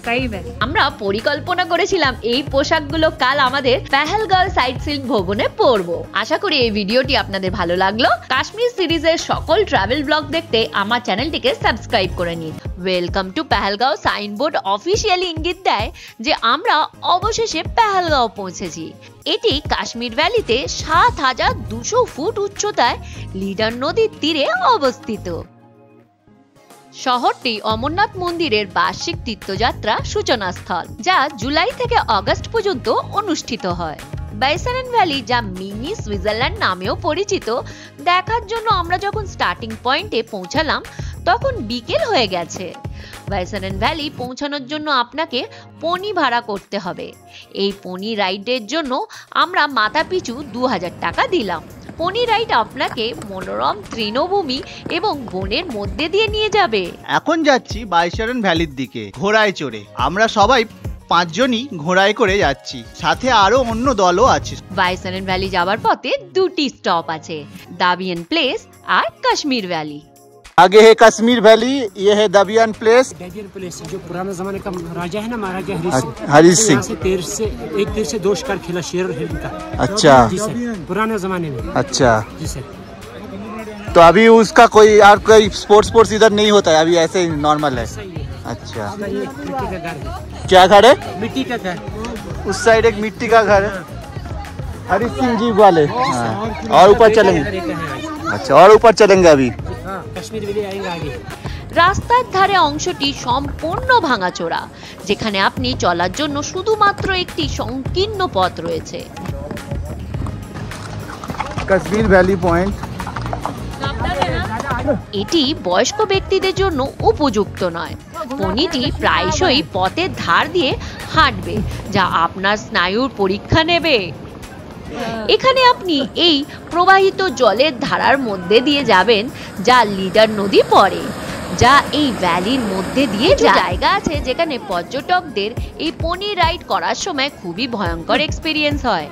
सही में। আমরা পরিকল্পনা করেছিলাম এই পোশাকগুলো কাল আমাদের পেহেলগাঁও সাইট সিইং ভবনে পরবো। আশা করি এই ভিডিওটি আপনাদের ভালো লাগলো। কাশ্মীর সিরিজের সকল ট্রাভেল ব্লগ দেখতে আমার চ্যানেলটিকে সাবস্ক্রাইব করে নিন। Welcome to Pahalgam signboard officially ইঙ্গিত দেয় যে আমরা অবশেষে পেহেলগাঁও পৌঁছেছি। এটি কাশ্মীর ভ্যালিতে ৭,২০০ ফুট উচ্চতায় লিডার নদীর তীরে অবস্থিত। শহরটি অমরনাথ মন্দিরের বার্ষিক তীর্থযাত্রা সূচনা স্থল, যা জুলাই থেকে আগস্ট পর্যন্ত অনুষ্ঠিত হয়। বাইসারেন ভ্যালি, যা মিনি সুইজারল্যান্ড নামেও পরিচিত, দেখার জন্য আমরা যখন স্টার্টিং পয়েন্টে পৌঁছালাম তখন বিকেল হয়ে গেছে। বাইসারেন ভ্যালি পৌঁছানোর জন্য আপনাকে পনি ভাড়া করতে হবে। এই পনি রাইডের জন্য আমরা মাথাপিছু ২০০০ টাকা দিলাম। পনি রাইড আপনাকে মনোরম তৃণভূমি এবং বনের মধ্যে দিয়ে নিয়ে যাবে। এখন যাচ্ছি বাইসারেন ভ্যালির দিকে ঘোড়ায় চড়ে। আমরা সবাই 5 জনই ঘোড়ায় করে যাচ্ছি, সাথে আরো অন্য দলও আছে। বাইসারেন ভ্যালি যাওয়ার পথে 2টি স্টপ আছে, দাবিয়ান প্লেস আর কাশ্মীর ভ্যালি। आगे है कश्मीर वैली, ये है दाबियान प्लेस। दाबियान प्लेस जो पुराने जमाने का राजा है ना, महाराजा हरी सिंह। एक तीर से 2 शिकार खेला शेर हिंद का। अच्छा जी सर, पुराने जमाने में। अच्छा जी सर। तो अभी उसका कोई और कोई स्पोर्ट्स इधर नहीं होता है, अभी ऐसे ही नॉर्मल है। अच्छा, ये मिट्टी का घर है। क्या घर है? मिट्टी का घर। उस साइड एक मिट्टी का घर है, हरी सिंह जी वाले। और ऊपर चलेंगे? अच्छा, और ऊपर चलेंगे अभी। कश्मीर वैली आएंगे आगे। রাস্তার ধারে অংশটি সম্পূর্ণ ভাঙাচোরা, যেখানে আপনি চলার জন্য শুধুমাত্র একটি সংকীর্ণ পথ রয়েছে। Kashmir valley point. এটি বয়স্ক ব্যক্তিদের জন্য উপযুক্ত নয়। পনিটি প্রায়শই পথের ধার দিয়ে হাঁটবে, যা আপনার স্নায়ুর পরীক্ষা নেবে। এখানে আপনি এই প্রবাহিত জলের ধারার মধ্যে দিয়ে যাবেন, যা লিডার নদী পড়ে, যা এই ভ্যালির মধ্যে দিয়ে জায়গা আছে যেখানে পর্যটকদের এই পনি রাইড করার সময় খুবই ভয়ঙ্কর এক্সপিরিয়েন্স হয়।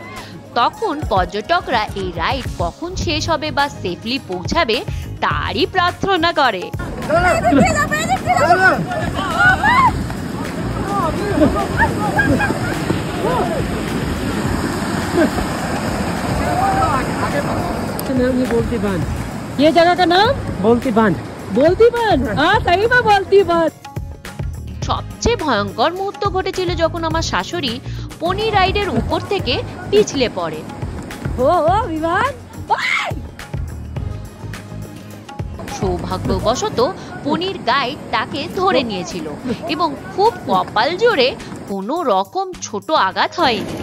তখন পর্যটকরা এই রাইড কখন শেষ হবে বা সেফলি পৌঁছাবে তারই প্রার্থনা করে। बोलती बांध। ये जगह का नाम बोलती बांध। बोलती बांध। हाँ सही में बोलती बांध। সবচেয়ে ভয়ঙ্কর মুহূর্ত ঘটেছিল যখন আমার শাশুড়ি পনি রাইডের উপর থেকে পিছলে পড়ে। সৌভাগ্যবশত পনির গাইড তাকে ধরে নিয়েছিল এবং খুব কপাল জোরে কোনো রকম ছোট আঘাত হয়নি।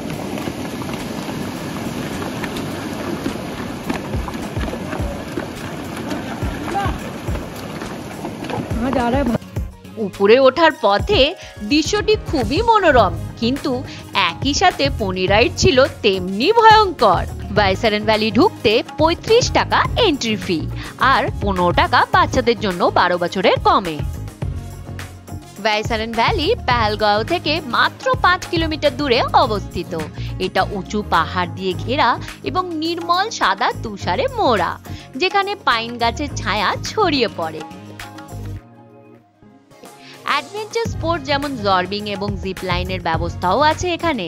উপরে ওঠার পথে দৃশ্যটি খুবই মনোরম, কিন্তু একই সাথে পনি রাইড ছিল তেমনি ভয়ঙ্কর। বাইসারেন ভ্যালি ঢুকতে 35 টাকা এন্ট্রি ফি আর 15 টাকা বাচ্চাদের জন্য 12 বছরের কমে। বাইসারেন ভ্যালি পেহেলগাঁও থেকে মাত্র 5 কিলোমিটার দূরে অবস্থিত। এটা উঁচু পাহাড় দিয়ে ঘেরা এবং নির্মল সাদা তুষারে মোড়া, যেখানে পাইন গাছের ছায়া ছড়িয়ে পড়ে। অ্যাডভেঞ্চার স্পোর্ট যেমন জর্বিং এবং জিপ লাইনের ব্যবস্থাও আছে এখানে।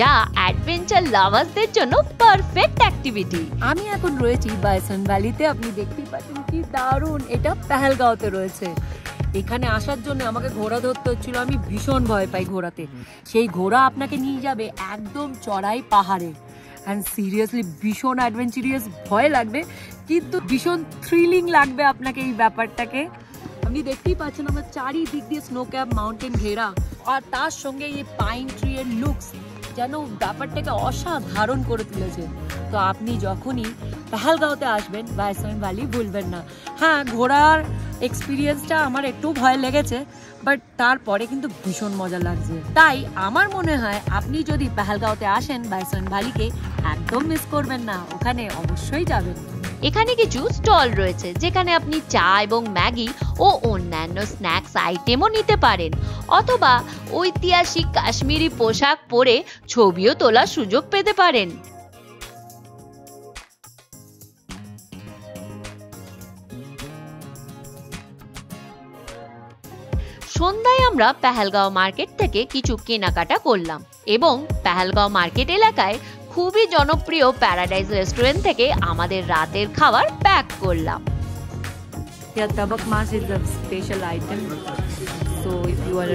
যা অ্যাডভেঞ্চার লাভার্সদের জন্য পারফেক্ট অ্যাক্টিভিটি। আমি এখন রয়েছি বাইসন ভ্যালিতে, আপনি দেখতেই পাচ্ছেন কি দারুণ। এটা পেহেলগাঁওতে রয়েছে। এখানে আসার জন্য আমাকে ঘোড়া ধরতে হচ্ছিল, আমি ভীষণ ভয় পাই ঘোড়াতে। সেই ঘোড়া আপনাকে নিয়ে যাবে একদম চড়াই পাহাড়ে, অ্যান্ড সিরিয়াসলি ভীষণ অ্যাডভেঞ্চারিয়াস, ভয় লাগবে কিন্তু ভীষণ থ্রিলিং লাগবে আপনাকে এই ব্যাপারটাকে। আপনি দেখতেই পাচ্ছেন আমার চারিদিক দিয়ে স্নো ক্যাপ মাউন্টেন ঘেরা, আর তার সঙ্গে এই পাইন ট্রি এর লুকস যেন ব্যাপারটাকে অসাধারণ করে তুলেছে। তো আপনি যখনই পেহেলগাঁওতে আসবেন বাইসন ভ্যালি ভুলবেন না। হ্যাঁ, ঘোড়ার এক্সপিরিয়েন্সটা আমার একটু ভয় লেগেছে, বাট তারপরে কিন্তু ভীষণ মজা লাগছে। তাই আমার মনে হয় আপনি যদি পেহেলগাঁওতে আসেন বাইসন ভ্যালিকে একদম মিস করবেন না, ওখানে অবশ্যই যাবেন। এখানে কিছু স্টল রয়েছে যেখানে আপনি চা এবং ম্যাগি ও অন্যান্য স্ন্যাক্স আইটেমও নিতে পারেন, অথবা ঐতিহাসিক কাশ্মীরি পোশাক পরে ছবিও তোলার সুযোগ পেতে পারেন। সন্ধ্যায় আমরা পেহেলগাঁও মার্কেট থেকে কিছু কেনাকাটা করলাম এবং পেহেলগাঁও মার্কেট এলাকায় খুবই জনপ্রিয় প্যারাডাইজ রেস্টুরেন্ট থেকে আমাদের রাতের খাবার প্যাক করলাম। Yeah, tabak mas is a special item. So if you are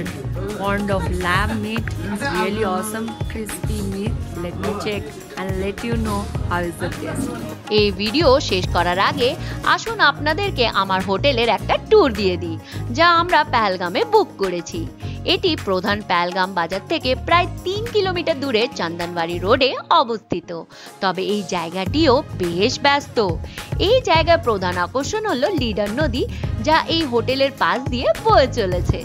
fond of lamb meat, it's really awesome, crispy meat. Let me check and let you know how is the taste. এই video শেষ করার আগে আসুন আপনাদেরকে আমার হোটেলের একটা tour দিয়ে দিই, যা আমরা পেহেলগামে বুক করেছি। এটি প্রধান পেহেলগাম বাজার থেকে প্রায় 3 কিলোমিটার দূরে চন্দনবাড়ি রোডে অবস্থিত। তবে এই জায়গাটিও বেশ ব্যস্ত। এই জায়গার প্রধান আকর্ষণ হলো লিডার নদী, যা এই হোটেলের পাশ দিয়ে বয়ে চলেছে।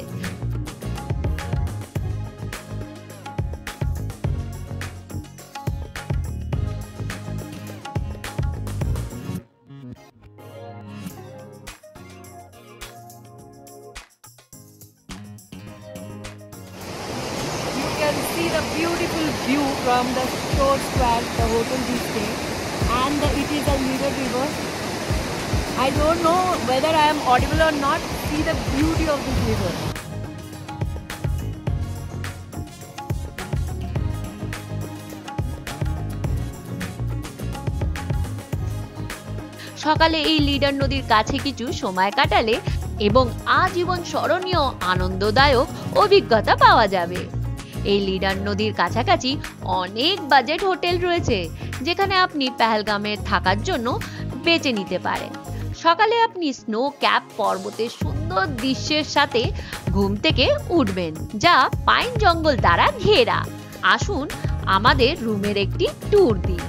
You can see the beautiful view from the shore square, the hotel we stay, and it is a little river. I don't know whether I am audible or not. See the beauty of this river. সকালে এই leader নদীর কাছে কিছু সময় কাটালে এবং আজীবন স্মরণীয় আনন্দদায়ক অভিজ্ঞতা পাওয়া যাবে। এই লিডার নদীর কাছাকাছি অনেক বাজেট হোটেল রয়েছে যেখানে আপনি পেহেলগামে থাকার জন্য বেছে নিতে পারেন। সকালে আপনি স্নো ক্যাপ পর্বতের সুন্দর দৃশ্যের সাথে ঘুম থেকে উঠবেন, যা পাইন জঙ্গল দ্বারা ঘেরা। আসুন আমাদের রুমের একটি ট্যুর দিই।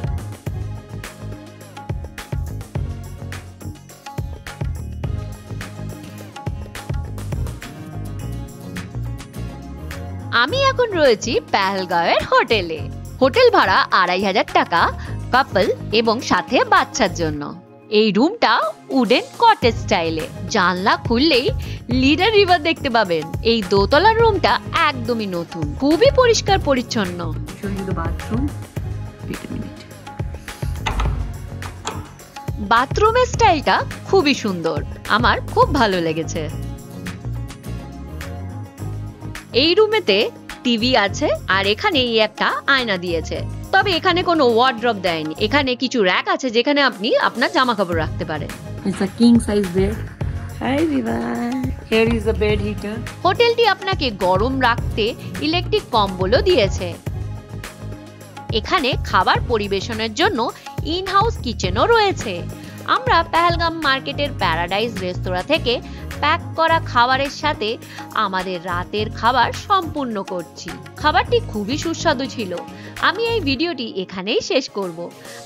আমি এখন রয়েছি পেহেলগাঁওয়ের হোটেলে। হোটেল ভাড়া 2500 টাকা কাপল এবং সাথে বাচ্চার জন্য। এই রুমটা উডেন কটেজ স্টাইলে। জানলা খুললেই লিডার রিভার দেখতে পাবেন। এই দোতলার রুমটা একদমই নতুন, খুবই পরিষ্কার পরিচ্ছন্ন। বাথরুমের স্টাইলটা খুবই সুন্দর, আমার খুব ভালো লেগেছে। এই রুমেতে টিভি আছে আর এখানে একটা আয়না দিয়েছে, তবে এখানে কোনো ওয়ার্ড্রপ দেয়নি। এখানে কিছু র‍্যাক আছে যেখানে আপনি আপনার জামা কাপড় রাখতে পারেন। It's a king size bed. Hi Vivan. Here is a bed heater. হোটেলটি আপনাকে গরম রাখতে ইলেকট্রিক কম্বলও দিয়েছে। এখানে খাবার পরিবেশনের জন্য ইন হাউস কিচেনও রয়েছে। আমরা পেহেলগাম মার্কেটের প্যারাডাইজ রেস্তোরাঁ থেকে প্যাক করা খাবারের সাথে আমাদের রাতের খাবার সম্পূর্ণ করছি। খাবারটি খুবই সুস্বাদু ছিল। আমি এই ভিডিওটি এখানেই শেষ করব।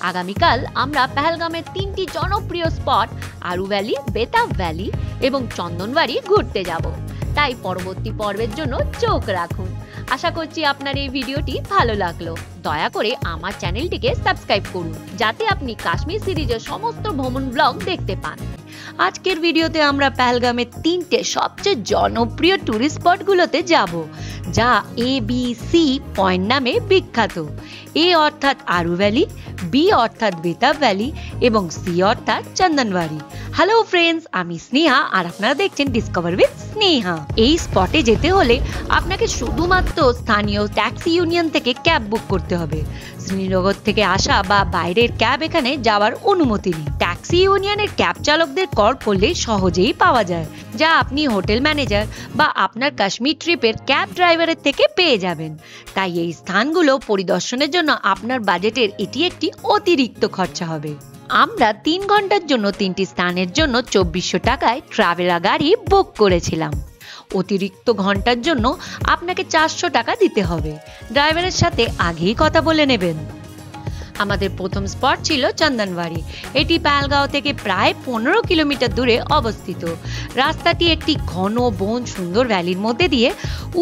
আগামীকাল আমরা পেহেলগামের 3টি জনপ্রিয় স্পট আরু ভ্যালি, বেতাব ভ্যালি এবং চন্দনবাড়ি ঘুরতে যাব। তাই পরবর্তী পর্বের জন্য চোখ রাখুন। আশা করছি আপনার এই ভিডিওটি ভালো লাগলো। দয়া করে আমার চ্যানেলটিকে সাবস্ক্রাইব করুন যাতে আপনি কাশ্মীর সিরিজের সমস্ত ভ্রমণ ব্লগ দেখতে পান। আজকের ভিডিওতে আমরা পেহেলগামের 3টে সবচেয়ে জনপ্রিয় টুরিস্ট স্পটগুলোতে যাব, যা ABC পয়েন্ট নামে বিখ্যাত। এ অর্থাৎ আরু ভ্যালি, বি অর্থাৎ বেতাব ভ্যালি এবং সি অর্থাৎ চন্দনবাড়ি। হ্যালো ফ্রেন্ডস, আমি স্নেহা আর আপনারা দেখছেন ডিসকভার উইথ স্নেহা। এই স্পটে যেতে হলে আপনাকে শুধুমাত্র স্থানীয় ট্যাক্সি ইউনিয়ন থেকে ক্যাব বুক করতে হবে। শ্রীনগর থেকে আসা বা বাইরের ক্যাব এখানে যাওয়ার অনুমতি নেই। ট্যাক্সি ইউনিয়নের ক্যাব চালকদের কল করলে সহজেই পাওয়া যায়, যা আপনি হোটেল ম্যানেজার বা আপনার কাশ্মীর ট্রিপের ক্যাব ড্রাইভারের থেকে পেয়ে যাবেন। তাই এই স্থানগুলো পরিদর্শনের জন্য আপনার বাজেটের এটি একটি অতিরিক্ত খরচা হবে। আমরা 3 ঘন্টার জন্য 3টি স্থানের জন্য 2400 টাকায় ট্রাভেলা গাড়ি বুক করেছিলাম। অতিরিক্ত ঘন্টার জন্য আপনাকে 400 টাকা দিতে হবে। ড্রাইভারের সাথে আগেই কথা বলে নেবেন। আমাদের প্রথম স্পট ছিল চন্দনবাড়ি। এটি পেহেলগাঁও থেকে প্রায় 15 কিলোমিটার দূরে অবস্থিত। রাস্তাটি একটি ঘন বন সুন্দর ভ্যালির মধ্যে দিয়ে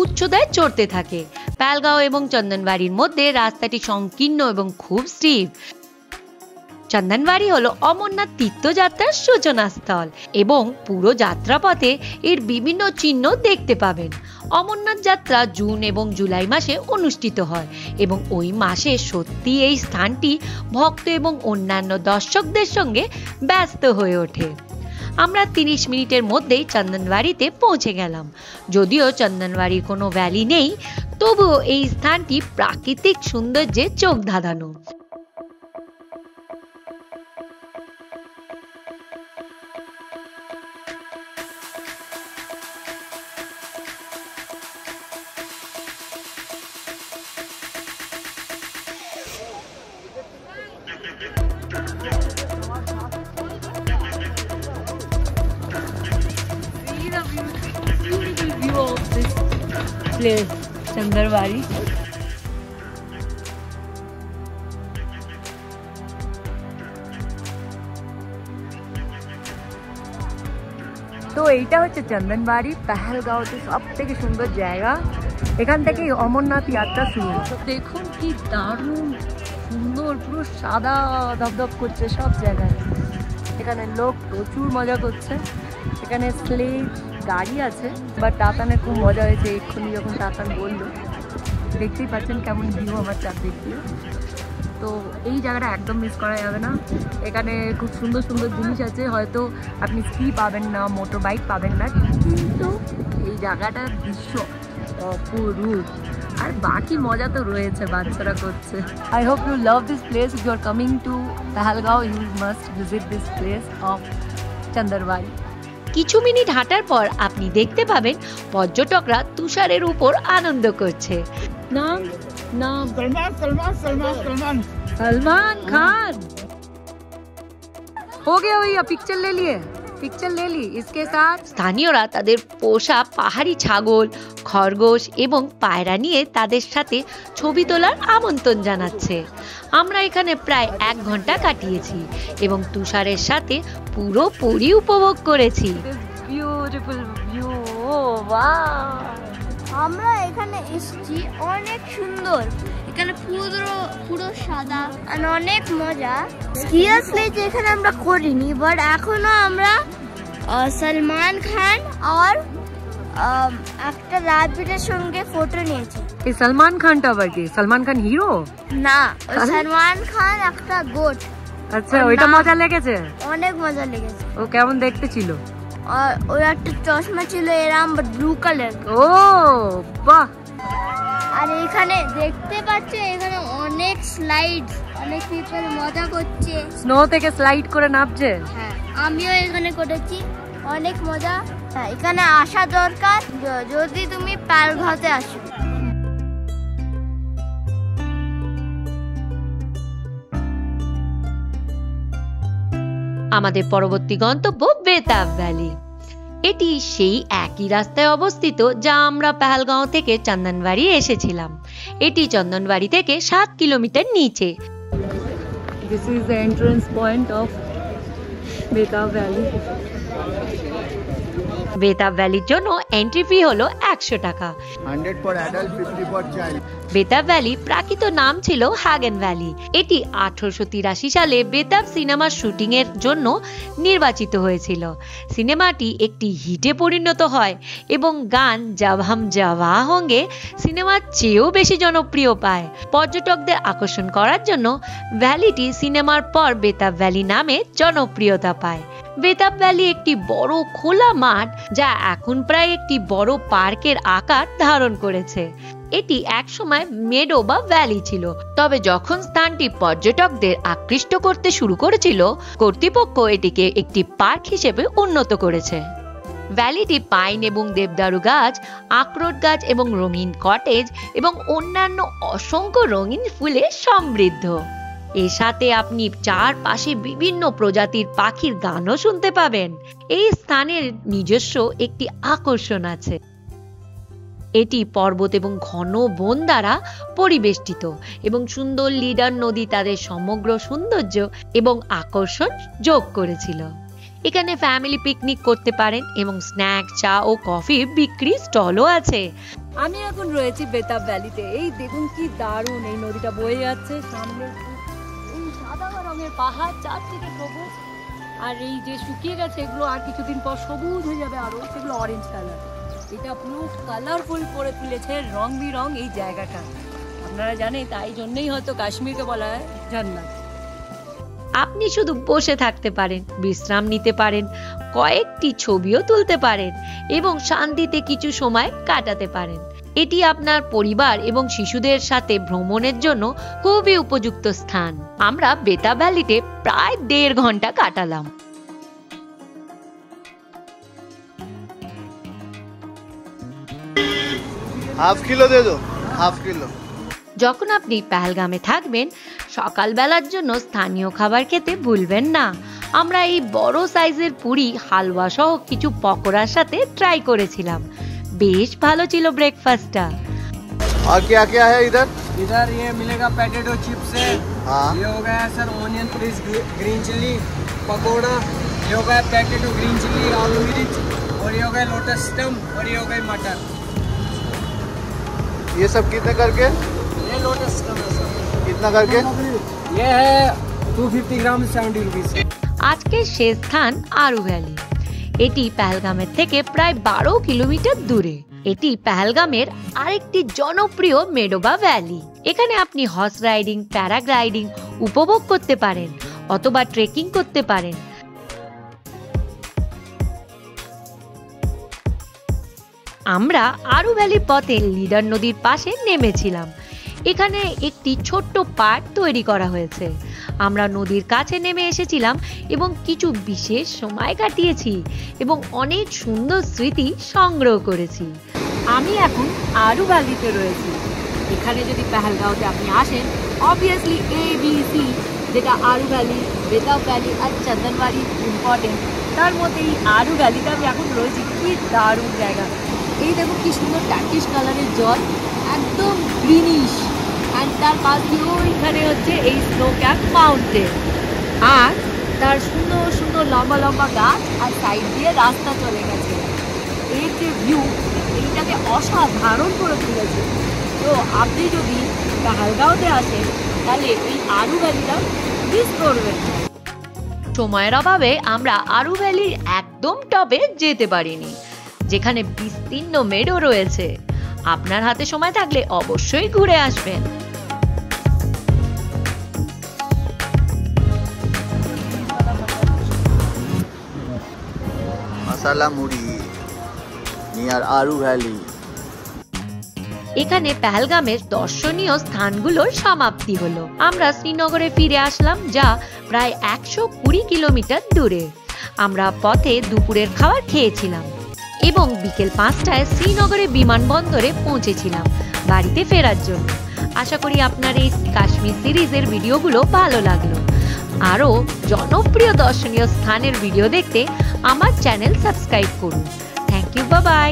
উচ্চতায় চড়তে থাকে। পেহেলগাঁও এবং চন্দনবাড়ির মধ্যে রাস্তাটি সংকীর্ণ এবং খুব স্টিপ। চন্দনবাড়ি হলো অমরনাথ তীর্থযাত্রার সূচনা স্থল এবং পুরো যাত্রাপথে এর বিভিন্ন চিহ্ন দেখতে পাবেন। অমরনাথ যাত্রা জুন এবং জুলাই মাসে অনুষ্ঠিত হয় এবং ওই মাসে সত্যি এই স্থানটি ভক্ত এবং অন্যান্য দর্শকদের সঙ্গে ব্যস্ত হয়ে ওঠে। আমরা 30 মিনিটের মধ্যেই চন্দনবাড়িতে পৌঁছে গেলাম। যদিও চন্দনবাড়ির কোনো ভ্যালি নেই, তবুও এই স্থানটি প্রাকৃতিক সৌন্দর্যে চোখ ধাঁধানো। Place, চন্দনবাড়ি। তো এইটা হচ্ছে চন্দনবাড়ি, পেহেলগাঁওতে সব থেকে সুন্দর জায়গা। এখান থেকে অমরনাথ যাত্রা শুরু। দেখুন কি দারুণ সুন্দর, পুরো সাদা ধবধব করছে সব জায়গায়। এখানে লোক প্রচুর মজা করছে। এখানে স্লেজ গাড়ি আছে, বাট টাতানে খুব মজা হয়েছে এক্ষুনি যখন টাতান বললো। দেখতেই পাচ্ছেন কেমন ভিউ আমার চারদিক দিয়ে। তো এই জায়গাটা একদম মিস করা যাবে না। এখানে খুব সুন্দর সুন্দর জিনিস আছে। হয়তো আপনি স্কি পাবেন না, মোটর বাইক পাবেন না, কিন্তু এই জায়গাটার দৃশ্য অপরূপ। আর বাকি মজা তো রয়েছে, বাচ্চারা করছে। I hope you love this place. If you are coming to Pahalgam, you must visit this place of Chandanwari. কিছু মিনিট হাঁটার পর আপনি দেখতে পাবেন পর্যটকরা তুষারের উপর আনন্দ করছে। নাম নাম सलमान खान। हो गया भैया, पिक्चर ले लिए, पिक्चर ले ली इसके साथ। স্থানীয়রা তাদের পোষা পাহাড়ি ছাগল, খরগোশ এবং পায়রা নিয়ে তাদের সাথে ছবি তোলার আমন্ত্রণ জানাচ্ছে। আমরা এখানে প্রায় 1 ঘন্টা কাটিয়েছি এবং তুষারের সাথে পুরোপুরি উপভোগ করেছি। বিউটিফুল ভিউ, আমরা এখানে এসেছি, অনেক সুন্দর। এখানে পুরো সাদা আর অনেক মজা। সিরিয়াসলি যে এখানে আমরা করিনি, বাট এখনো আমরা সলমান খান আর একটা রাজবীরের সঙ্গে ফটো নিয়েছি। এই সলমান খানটা আবার কি? সলমান খান হিরো না, সলমান খান একটা গোট। আচ্ছা, ওইটা মজা লেগেছে? অনেক মজা লেগেছে। ও কেমন দেখতে ছিল? আর ওর একটা চশমা ছিল এরকম ব্লু কালার। ও বাহ! আর এখানে দেখতে পাচ্ছ এখানে অনেক স্লাইড, অনেক পিপল মজা করছে। স্নো থেকে স্লাইড করে নামছে। হ্যাঁ, আমিও এখানে করেছি, অনেক মজা। এখানে আসা দরকার যদি তুমি পেহেলগাঁওতে আসো। আমাদের পরবর্তী গন্তব্য বেতাব ভ্যালি। এটি সেই একই রাস্তায় অবস্থিত যা আমরা পেহেলগাঁও থেকে চন্দনবাড়ি এসেছিলাম। এটি চন্দনবাড়ি থেকে 7 কিলোমিটার নিচে। This is the entrance point of Betaab valley. Betaab ভ্যালির জন্য এন্ট্রি ফি হলো 100 টাকা। 100 for adult, 50 for child. Betaab valley প্রাকৃত নাম ছিল হাগেন ভ্যালি। এটি 1883 সালে বেতাব সিনেমার শুটিং এর জন্য নির্বাচিত হয়েছিল। সিনেমাটি একটি হিটে পরিণত হয় এবং গান জব হাম জওয়া হোঙ্গে সিনেমার চেয়েও বেশি জনপ্রিয় পায়। পর্যটকদের আকর্ষণ করার জন্য ভ্যালিটি সিনেমার পর বেতাব ভ্যালি নামে জনপ্রিয়তা পায়। বেতাব ভ্যালি একটি বড় খোলা মাঠ যা এখন প্রায় একটি বড় পার্কের আকার ধারণ করেছে। এটি একসময় মেডো বা ভ্যালি ছিল, তবে যখন স্থানটি পর্যটকদের আকৃষ্ট করতে শুরু করেছিল কর্তৃপক্ষ এটিকে একটি পার্ক হিসেবে উন্নত করেছে। ভ্যালিটি পাইন এবং দেবদারু গাছ, আখরোট গাছ এবং রঙিন কটেজ এবং অন্যান্য অসংখ্য রঙিন ফুলে সমৃদ্ধ। এর সাথে আপনি চারপাশে বিভিন্ন প্রজাতির পাখির গানও শুনতে পাবেন। এই স্থানের নিজস্ব একটি আকর্ষণ আছে। এটি পর্বত এবং ঘন বন দ্বারা পরিবেষ্টিত এবং সুন্দর লিডার নদী তাদের সমগ্র সৌন্দর্য এবং আকর্ষণ যোগ করেছিল। এখানে ফ্যামিলি পিকনিক করতে পারেন এবং স্ন্যাক, চা ও কফি বিক্রি স্টলও আছে। আমি এখন রয়েছি বেতাব ভ্যালিতে। এই দেখুন কি দারুণ, এই নদীটা বয়ে যাচ্ছে সামনে, এই সাদা রঙের পাহাড় চারদিকে সবুজ, আর এই যে শুকিয়ে গেছে এগুলো আর কিছুদিন পর সবুজ হয়ে যাবে, আরো সেগুলো অরেঞ্জ কালার। এটা পুরো কালারফুল করে তুলেছে রং বিরং এই জায়গাটা। আপনারা জানেন তাই জন্যই হয়তো কাশ্মীরকে বলা হয় জান্নাত। আপনি শুধু বসে থাকতে পারেন, বিশ্রাম নিতে পারেন, কয়েকটি ছবিও তুলতে পারেন এবং শান্তিতে কিছু সময় কাটাতে পারেন। এটি আপনার পরিবার এবং শিশুদের সাথে ভ্রমণের জন্য খুবই উপযুক্ত স্থান। আমরা বেতাব ভ্যালিতে প্রায় 1.5 ঘন্টা কাটালাম। हाफ किलो दे दो, हाफ किलो। যখন আপনি পেহেলগামে থাকবেন সকালবেলার জন্য স্থানীয় খাবার খেতে ভুলবেন না। আমরা এই বড় সাইজের পুরি, হালুয়া সহ কিছু পকোড়ার সাথে ট্রাই করেছিলাম। বেশ ভালো ছিল ব্রেকফাস্টটা। और क्या क्या है इधर? इधर ये मिलेगा पोटैटो चिप्स है, हाँ। ये हो गया sir onion fries green chilli pakora, ये हो गया पोटैटो ग्रीन चिल्ली आलू मिर्च, और ये हो गया लोटस स्टम, और ये हो गई मटर। ये सब कितने करके? ये लोटस स्टम है सर। कितना करके? ये है 250 ग्राम 70 रुपीस। আজকের শেষ স্থান আরু ভ্যালি। এটি পেহেলগামের থেকে প্রায় 12 কিলোমিটার দূরে। এটি পেহেলগামের আরেকটি জনপ্রিয় মেডোবা ভ্যালি। এখানে আপনি হর্স রাইডিং, প্যারাগ্লাইডিং উপভোগ করতে পারেন অথবা ট্রেকিং করতে পারেন। আমরা আরু ভ্যালির পথে লিডার নদীর পাশে নেমেছিলাম। এখানে একটি ছোট্ট পার্ক তৈরি করা হয়েছে। আমরা নদীর কাছে নেমে এসেছিলাম এবং কিছু বিশেষ সময় কাটিয়েছি এবং অনেক সুন্দর স্মৃতি সংগ্রহ করেছি। আমি এখন আরু ভ্যালিতে রয়েছি। এখানে যদি পেহেলগাঁওতে আপনি আসেন, অবভিয়াসলি ABC যেটা আরু ভ্যালি, বেতাব ভ্যালি আর চন্দনবাড়ি ইম্পর্টেন্ট, তার মধ্যে এই আরু ভ্যালিতে আমি এখন রয়েছি। কি দারুণ জায়গা! এই দেখো কি সুন্দর টার্কিশ কালারের জল, একদম গ্রিনিশ, অ্যান্ড তার পাশ দিয়েও এখানে হচ্ছে এই স্নো ক্যাপ মাউন্টেন, আর তার সুন্দর সুন্দর লম্বা লম্বা গাছ, আর সাইড দিয়ে রাস্তা চলে গেছে। এর যে ভিউ, এইটাকে অসাধারণ করে তুলেছে। তো আপনি যদি পেহেলগাঁওতে আসেন তাহলে এই আরু ভ্যালিটা মিস করবেন না। সময়ের অভাবে আমরা আরু ভ্যালির একদম টপে যেতে পারিনি, যেখানে বিস্তীর্ণ মেডো রয়েছে। আপনার হাতে সময় থাকলে অবশ্যই ঘুরে আসবেন। मसाला मुड़ी नियर आरू वैली। এখানে পেহেলগামের দর্শনীয় স্থানগুলোর সমাপ্তি হলো। আমরা শ্রীনগরে ফিরে আসলাম, যা প্রায় 120 কিলোমিটার দূরে। আমরা পথে দুপুরের খাবার খেয়েছিলাম এবং বিকেল 5টায় শ্রীনগরে বিমানবন্দরে পৌঁছেছিলাম বাড়িতে ফেরার জন্য। আশা করি আপনার এই কাশ্মীর সিরিজের ভিডিওগুলো ভালো লাগলো। আরও জনপ্রিয় দর্শনীয় স্থানের ভিডিও দেখতে আমার চ্যানেল সাবস্ক্রাইব করুন। Thank you, bye by.